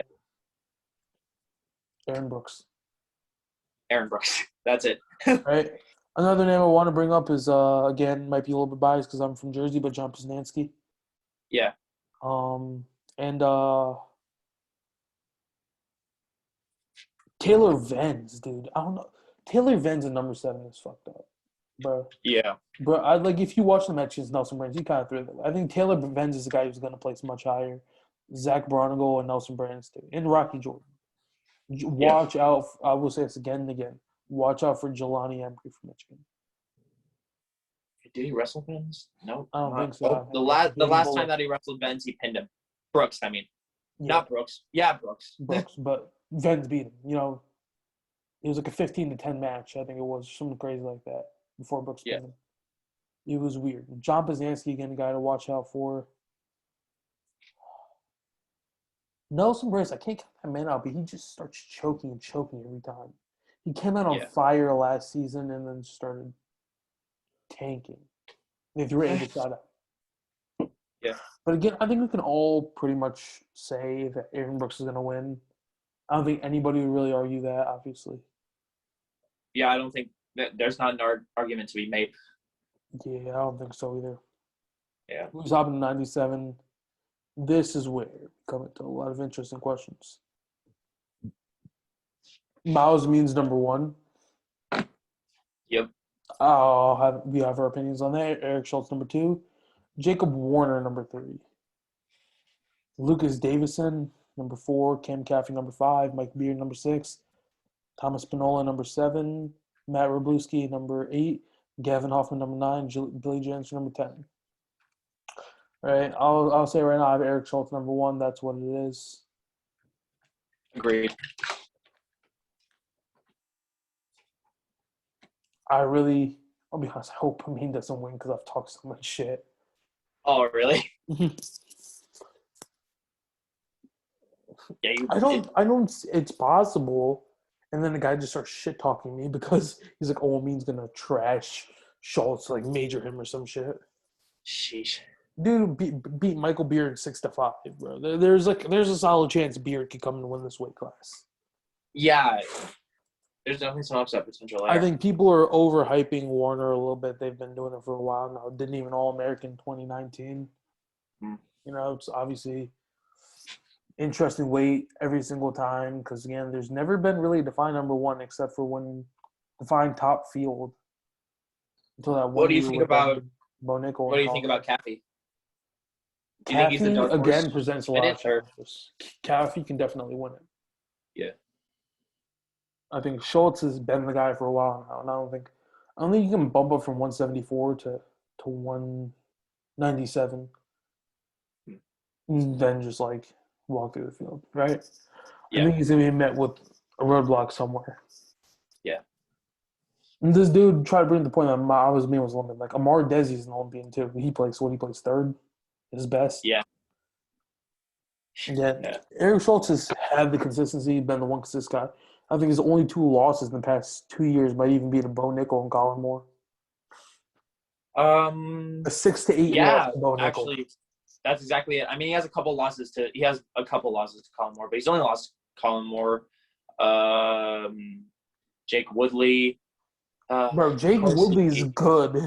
Aaron Brooks. That's it. Right. Another name I want to bring up is again might be a little bit biased because I'm from Jersey, but John Poznansky. Yeah. And Taylor Venz, dude. I don't know. Taylor Venz at number 7 is fucked up, bro. Yeah. But I like if you watch the matches, Nelson Brands, you kind of threw it. I think Taylor Venz is the guy who's going to place much higher. Zach Bronigal and Nelson Brands too, and Rocky Jordan. Watch out! I will say this again and again. Watch out for Jelani Emery from Michigan. Did he wrestle Venz? No, I don't think so. The last time that he wrestled Venz, he pinned him. Brooks, I mean, not Brooks. Yeah, Brooks. Brooks, but Venz beat him. You know, it was like a 15-10 match. I think it was something crazy like that before Brooks pinned him. It was weird. John Poznansky, again, a guy to watch out for. Nelson Brace, I can't count that man out, but he just starts choking every time. He came out on fire last season and then started tanking. If you were able to shout out. Yeah. But again, I think we can all pretty much say that Aaron Brooks is going to win. I don't think anybody would really argue that, obviously. Yeah, I don't think there's not an argument to be made. Yeah, I don't think so either. Yeah. Who's hopping 97? This is where we come into a lot of interesting questions. Miles means number 1. Yep. We have our opinions on that. Eric Schultz number 2. Jacob Warner, number 3. Lucas Davison, number 4. Cam Caffey, number 5. Mike Beard, number 6. Thomas Pinola, number 7. Matt Wroblewski, number 8. Gavin Hoffman, number 9. Billy Jansen, number 10. All right, I'll say right now I have Eric Schultz, number 1. That's what it is. Agreed. I'll be honest, I hope Amin doesn't win because I've talked so much shit. Oh, really? Yeah, I don't. It's possible, and then the guy just starts shit talking me because he's like, "Oh, Amin's gonna trash Schultz, like major him or some shit." Sheesh. Dude, beat Michael Beard 6-5, bro. There's a solid chance Beard could come and win this weight class. Yeah, there's definitely some upset potential there. I think people are overhyping Warner a little bit. They've been doing it for a while now. Didn't even All-American 2019. You know, it's obviously interesting weight every single time because, again, there's never been really a defined number 1 except for when defined top field until that one. What do you think about Bo Nickel? What do you think about Caffey? Do you Caffey, think he's a dark horse? again, presents a lot of challenges. Caffey can definitely win it. Yeah. I think Schultz has been the guy for a while now, and I don't think you can bump up from 174 to 197, and then just like walk through the field, right? Yeah. I think he's gonna be met with a roadblock somewhere. Yeah. And this dude tried to bring the point that I was Olympian. Like Amar Desi's an Olympian too. He plays 3rd, his best. Yeah. Yeah. Eric Schultz has had the consistency, been the one consistent guy. I think his only 2 losses in the past 2 years might even be to Bo Nickel and Colin Moore. A 6 to 8 loss to Bo Nickel. Actually, that's exactly it. I mean, he has a couple losses to Colin Moore, but he's only lost Colin Moore, Jake Woodley. Bro, Jake Woodley is good.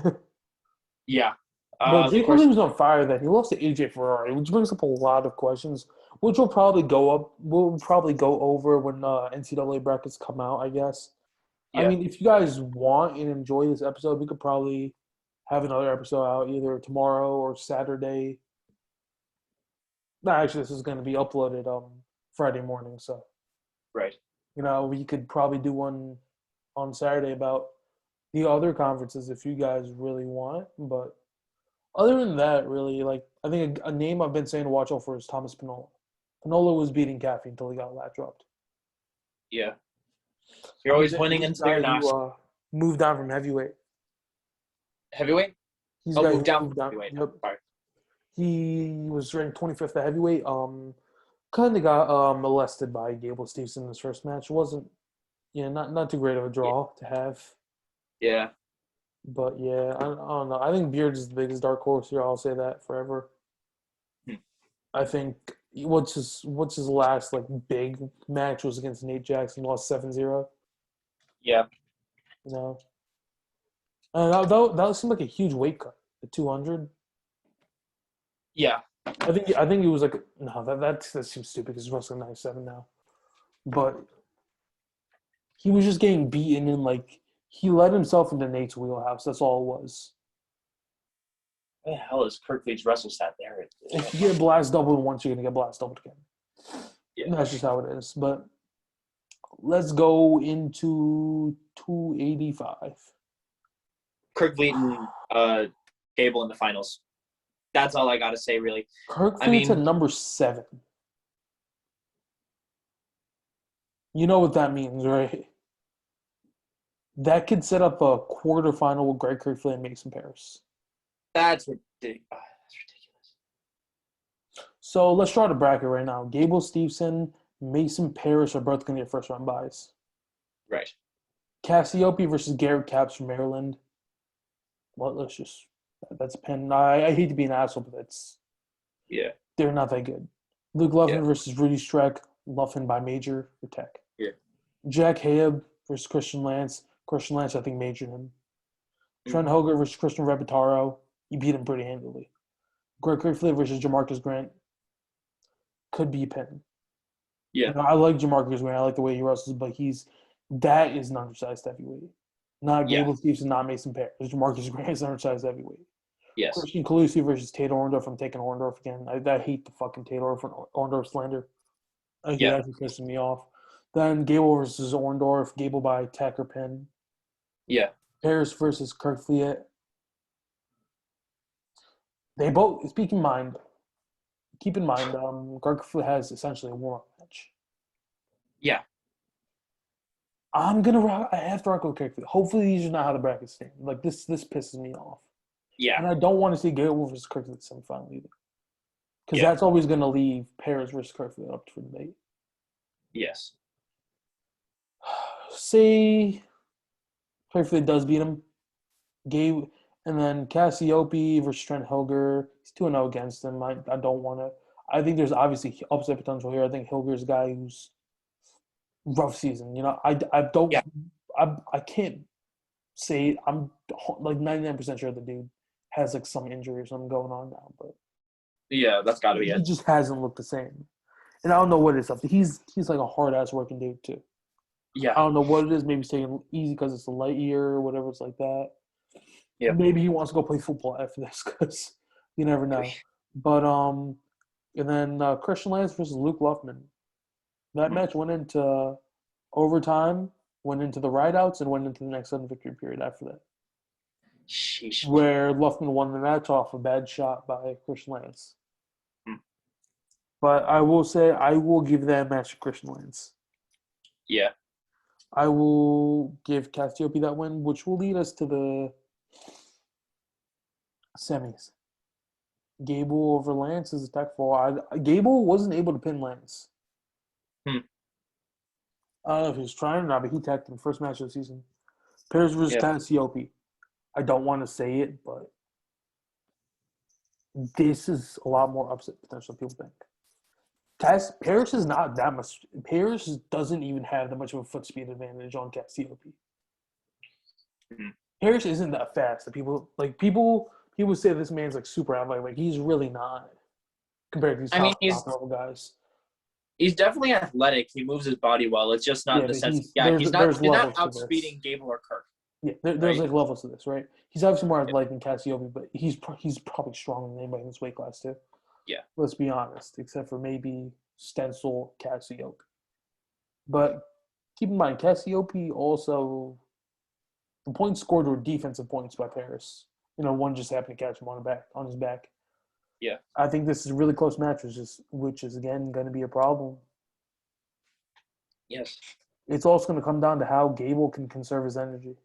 Yeah. Bro, Jake Woodley was on fire then. He lost to AJ Ferrari, which brings up a lot of questions, which we'll probably go over when NCAA brackets come out, I guess. Yeah. I mean, if you guys want and enjoy this episode, we could probably have another episode out either tomorrow or Saturday. No, actually, this is going to be uploaded Friday morning, so. Right. You know, we could probably do one on Saturday about the other conferences if you guys really want, but other than that, really, like, I think a name I've been saying to watch out for is Thomas Pinola. Pinola was beating Caffey until he got lat dropped. Yeah. You're always winning until you're not. Moved down from heavyweight. Heavyweight? He's moved down from heavyweight. Yep. Right. He was ranked 25th at heavyweight. Kind of got molested by Gable Stevenson in his first match. It wasn't, not too great of a draw to have. Yeah. But yeah, I don't know. I think Beard is the biggest dark horse here. I'll say that forever. I think what's his last like big match was against Nate Jackson, lost 7-0. Yeah. You know. And that seemed like a huge weight cut at 200. Yeah. I think he was like that seems stupid because he's wrestling 97 now. But he was just getting beaten and like he let himself into Nate's wheelhouse. That's all it was. What the hell is Kirklee's wrestle stat there? If you get blast doubled once, you're gonna get blast doubled again. Yeah. That's just how it is. But let's go into 285. Kirklee and Gable in the finals. That's all I gotta say, really. Kirklee's at number 7. You know what that means, right? That could set up a quarterfinal with Greg Kirklee and Mason Paris. That's ridiculous. So let's try the bracket right now. Gable Stevenson, Mason Paris are both going to get first-round buys. Right. Cassiope versus Garrett Capps from Maryland. Well, that's a pen. I hate to be an asshole, but they're not that good. Luke Luffman versus Rudy Streck, Luffman by major for Tech. Yeah. Jack Hayab versus Christian Lance. Christian Lance, I think, majored him. Trent Hoger versus Christian Repetaro. You beat him pretty handily. Greg Kirklee versus Jamarcus Grant. Could be a pin. Yeah. I like Jamarcus Grant. I like the way he wrestles, but that is an undersized heavyweight. Not Gable Stevenson, not Mason Paris. Jamarcus Grant is an undersized heavyweight. Yes. Christian Colucci versus Taylor Orndorff. I'm taking Orndorff again. I hate the fucking Taylor Orndorff slander. I think it actually pisses me off. Then Gable versus Orndorff. Gable by tech or pin. Yeah. Paris versus Kirk Fleet. They both. Keep in mind, Kirk Fleet has essentially a warm-up match. Yeah. I have to rock with Kirk Fleet. Hopefully, these are not how the brackets stand. Like this pisses me off. Yeah. And I don't want to see Gable versus Kirk Fleet semifinal either, because that's always going to leave Paris versus Kirk Fleet up for debate. Yes. Say Kirk Fleet does beat him. And then Cassiope versus Trent Hilger. He's 2-0 against him. I don't want to. I think there's obviously upset potential here. I think Hilger's a guy who's rough season. You know, I don't. Yeah. I can't say I'm like 99% sure the dude has like some injury or something going on now, but yeah, that's got to be it. He just hasn't looked the same, and I don't know what it's up to. He's like a hard ass working dude too. Yeah. I don't know what it is. Maybe he's taking it easy because it's a light year or whatever. It's like that. Yeah. Maybe he wants to go play football after this because you never know. But and then Christian Lance versus Luke Luffman. That match went into overtime, went into the rideouts, and went into the next sudden victory period after that. Sheesh. Where Luffman won the match off a bad shot by Christian Lance. But I will say I will give that match to Christian Lance. Yeah. I will give Cassiope that win, which will lead us to the semis. Gable over Lance is a tech fall. Gable wasn't able to pin Lance. I don't know if he was trying or not, but he teched in the first match of the season. Paris versus Cassiope. I don't want to say it, but this is a lot more upset potential than people think. Paris is not that much. Paris doesn't even have that much of a foot speed advantage on Cassiope. Paris isn't that fast. People say this man's like super athletic. Like he's really not compared to these top level guys. He's definitely athletic. He moves his body well. It's just not in the sense. He's not outspeeding Gable or Kirk. Yeah, there's like levels to this, right? He's obviously more athletic than Cassiope, but he's probably stronger than anybody in this weight class too. Yeah. Let's be honest, except for maybe Stencil Cassiope. But keep in mind, Cassiope also the points scored were defensive points by Paris. One just happened to catch him on his back. Yeah. I think this is a really close match, which is again going to be a problem. Yes. It's also going to come down to how Gable can conserve his energy.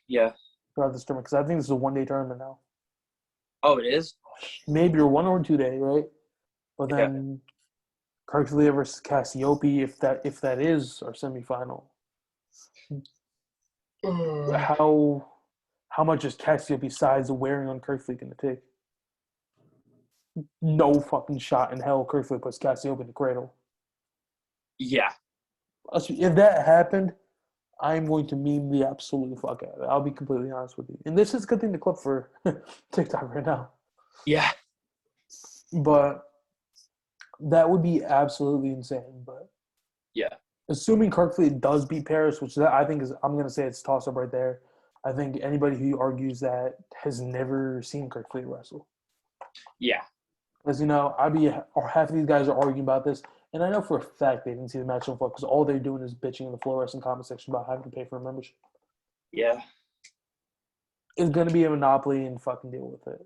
Yeah. Throughout this tournament, because I think this is a one-day tournament now. Oh, it is? Maybe a 1 or 2 day, right? But then Kirk Fleet versus Cassiope, if that is our semifinal. How much is Cassiope's size wearing on Kirk Fleet going to take? No fucking shot in hell Kirk Fleet puts Cassiope in the cradle. Yeah. If that happened, I'm going to meme the absolute fuck out of it. I'll be completely honest with you. And this is a good thing to clip for TikTok right now. Yeah. But that would be absolutely insane. But yeah. Assuming Kirk Fleet does beat Paris, which I think is, I'm going to say it's toss-up right there. I think anybody who argues that has never seen Kirk Fleet wrestle. Yeah. Because, half of these guys are arguing about this. And I know for a fact they didn't see the match on floor because all they're doing is bitching in the floor wrestling comment section about having to pay for a membership. Yeah. It's going to be a monopoly and fucking deal with it.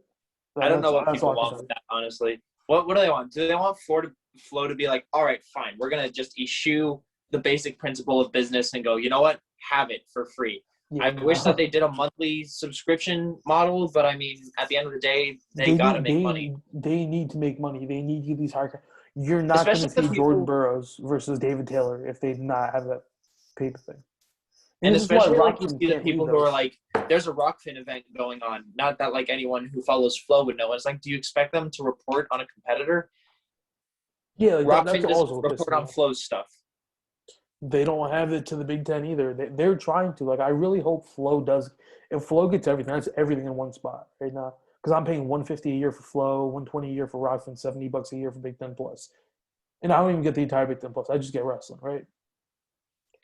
I don't know what people want with that, honestly. What do they want? Do they want Flo to be like, all right, fine, we're going to just eschew the basic principle of business and go, you know what? Have it for free. Yeah, I wish that they did a monthly subscription model, but I mean, at the end of the day, they got to make money. They need to make money. They need to get these high. You're not going to see Jordan Burroughs versus David Taylor if they did not have that paper thing. And especially like you see the people who are like, there's a Rockfin event going on. Not that like anyone who follows Flo would know. It's like, do you expect them to report on a competitor? Yeah, like Rockfin doesn't report on Flo's stuff. They don't have it to the Big Ten either. They're trying to. Like, I really hope Flo does. If Flo gets everything, that's everything in one spot right now. Because I'm paying $150 a year for Flo, $120 a year for Rockfin, $70 a year for Big Ten Plus, and I don't even get the entire Big Ten Plus. I just get wrestling, right?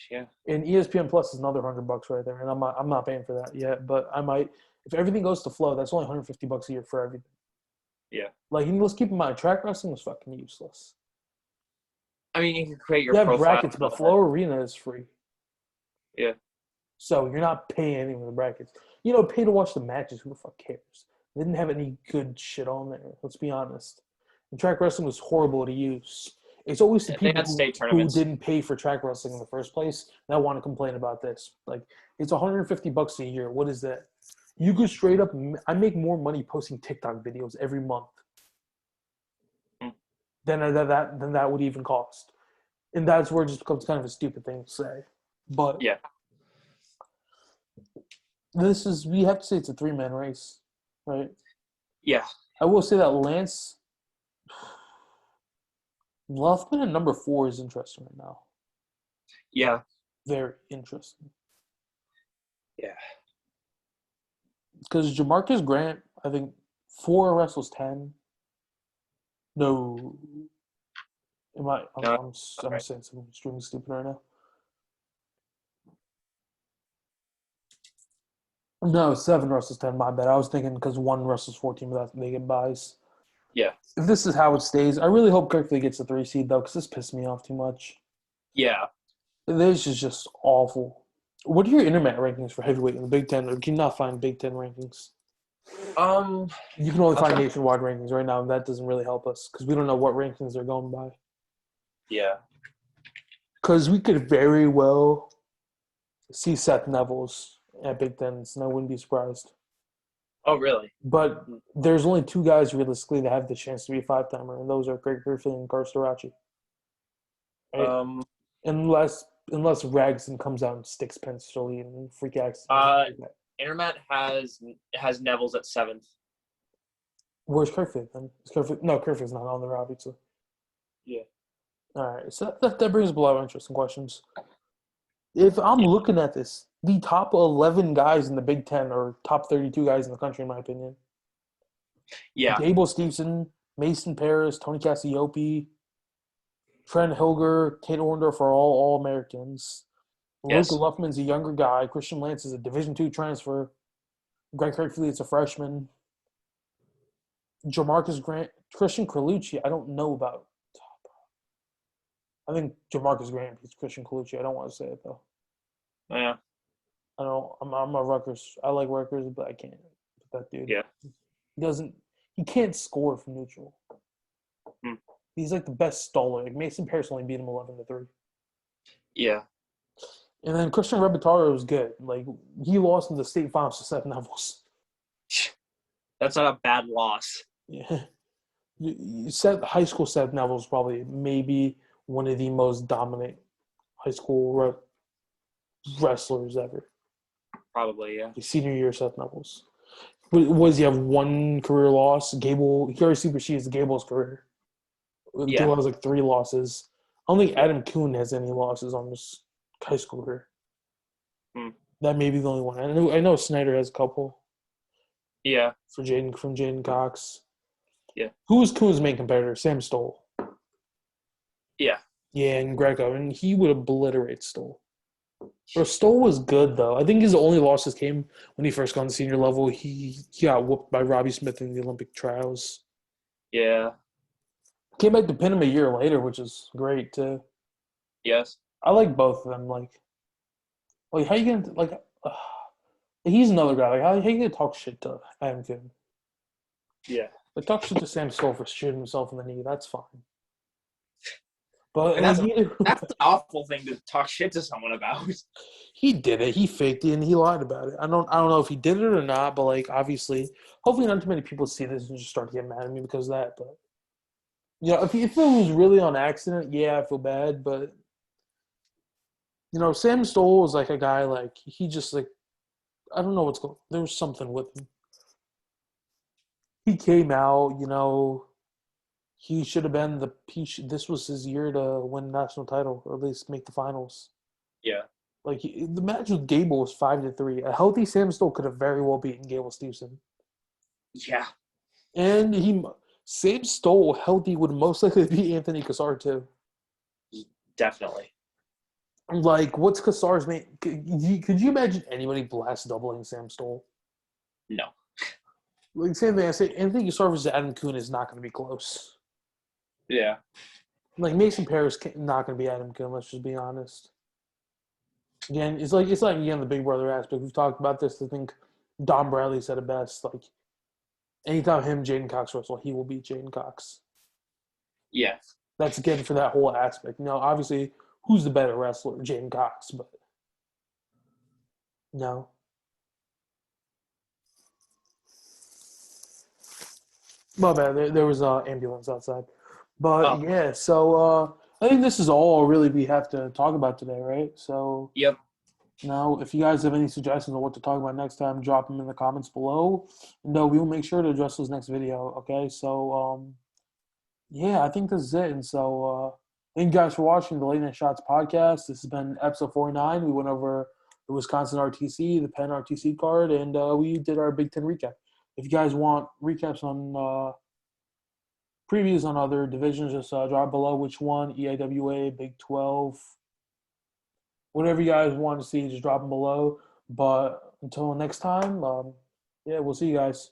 Yeah. And ESPN Plus is another $100 right there, and I'm not paying for that yet, but I might. If everything goes to flow, that's only $150 a year for everything. Yeah. Like, let's keep in mind, track wrestling is fucking useless. I mean, you can create your You have profile. brackets, but Flow Arena is free. Yeah. So you're not paying anything for the brackets. Pay to watch the matches. Who the fuck cares? They didn't have any good shit on there. Let's be honest. And track wrestling was horrible to use. It's always the They people had state who tournaments. didn't pay for track wrestling in the first place that want to complain about this. Like, it's $150 a year. What is that? You could straight up. I make more money posting TikTok videos every month than that would even cost. And that's where it just becomes kind of a stupid thing to say. But Yeah. we have to say it's a 3-man race, right? Yeah. I will say that Luffman at number 4 is interesting right now. Yeah. Very interesting. Yeah. Because Jamarcus Grant, I think 4 wrestles 10. No. I'm saying something extremely stupid right now. No, 7 wrestles 10, my bad. I was thinking because 1 wrestles 14 without they get buys. Yeah. If this is how it stays, I really hope Kirkley gets a 3 seed, though, because this pissed me off too much. Yeah. This is just awful. What are your internet rankings for heavyweight in the Big Ten? Or can you not find Big Ten rankings? You can only find nationwide rankings right now, and that doesn't really help us because we don't know what rankings they're going by. Yeah. Because we could very well see Seth Neville's at Big Ten, and I wouldn't be surprised. Oh, really? But there's only 2 guys realistically that have the chance to be a 5-timer, and those are Craig Griffin and Carstarachi. Right? Unless Ragson comes out and sticks Penstoli and freak accident. Internet has Neville's at 7th. Where's Kerfoot then? Kerfoot's not on there, obviously. Yeah. All right, so that brings up a lot of interesting questions. If I'm looking at this, the top 11 guys in the Big Ten are top 32 guys in the country, in my opinion. Yeah. Gable Stevenson, Mason Paris, Tony Cassiope, Trent Hilger, Tate Orndorff are all Americans. Yes. Luke Luffman's a younger guy. Christian Lance is a Division II transfer. Greg Kirkfleet's a freshman. Jamarcus Grant, Christian Colucci, I don't know about. I think Jamarcus Grant beats Christian Colucci. I don't want to say it though. Yeah. I don't. I'm a Rutgers. I like Rutgers, but I can't. That dude. Yeah. He can't score from neutral. He's like the best staller. Like Mason Paris only beat him 11-3. Yeah. And then Christian Rebitaro was good. Like he lost in the state finals to Seth Neville. That's not a bad loss. Yeah. High school Seth Neville is probably maybe one of the most dominant high school wrestlers ever. Probably, yeah. Senior year Seth Neville's. Does he have 1 career loss? Gable, he already supersedes Gable's career. Yeah. Gable has like 3 losses. I don't think Adam Kuhn has any losses on his high school career. That may be the only one. I know Snyder has a couple. Yeah. From Jaden Cox. Yeah. Who was Kuhn's main competitor? Sam Stoll. Yeah. Yeah, and Greco. And he would obliterate Stoll. Or Stoll was good, though. I think his only losses came when he first got on the senior level. He got whooped by Robbie Smith in the Olympic trials. Yeah. Came back to pin him a year later, which is great, too. Yes. I like both of them. Like how you going to – he's another guy. Like, how you going to talk shit to Adam Kuhn? Yeah. Like, talk shit to Sam Stoll for shooting himself in the knee. That's fine. But that's an awful thing to talk shit to someone about. He did it. He faked it, and he lied about it. I don't know if he did it or not, but, like, obviously, hopefully not too many people see this and just start getting mad at me because of that. But, if it was really on accident, yeah, I feel bad. But, Sam Stoll was, like, a guy, like, he just, like, I don't know what's going on. There was something with him. He came out, he should have been this was his year to win the national title, or at least make the finals. Yeah. Like, the match with Gable was 5-3. A healthy Sam Stoll could have very well beaten Gable Stevenson. Yeah. And Sam Stoll healthy would most likely beat Anthony Cassar too. Definitely. Like, what's Cassar's main? Could you imagine anybody blast doubling Sam Stoll? No. Like same thing. I say Anthony Gasol versus Adam Kuhn is not going to be close. Yeah. Like Mason Paris not going to be Adam Kuhn. Let's just be honest. Again, it's like again the Big Brother aspect. We've talked about this. I think Don Bradley said it best. Like anytime him Jaden Cox wrestle, he will beat Jaden Cox. Yeah. That's again for that whole aspect. You know, obviously, who's the better wrestler, Jaden Cox? But no. My bad. There was an ambulance outside. But Oh. yeah, so I think this is all really we have to talk about today, right? So Yep. now, if you guys have any suggestions on what to talk about next time, drop them in the comments below. No, we will make sure to address those next video. Okay, so yeah, I think this is it. And so thank you guys for watching the Late Night Shots podcast. This has been episode 49. We went over the Wisconsin RTC, the Penn RTC card, and we did our Big Ten recap. If you guys want recaps on previews on other divisions, just drop below which one, EIWA, Big 12, whatever you guys want to see, just drop them below. But until next time, yeah, we'll see you guys.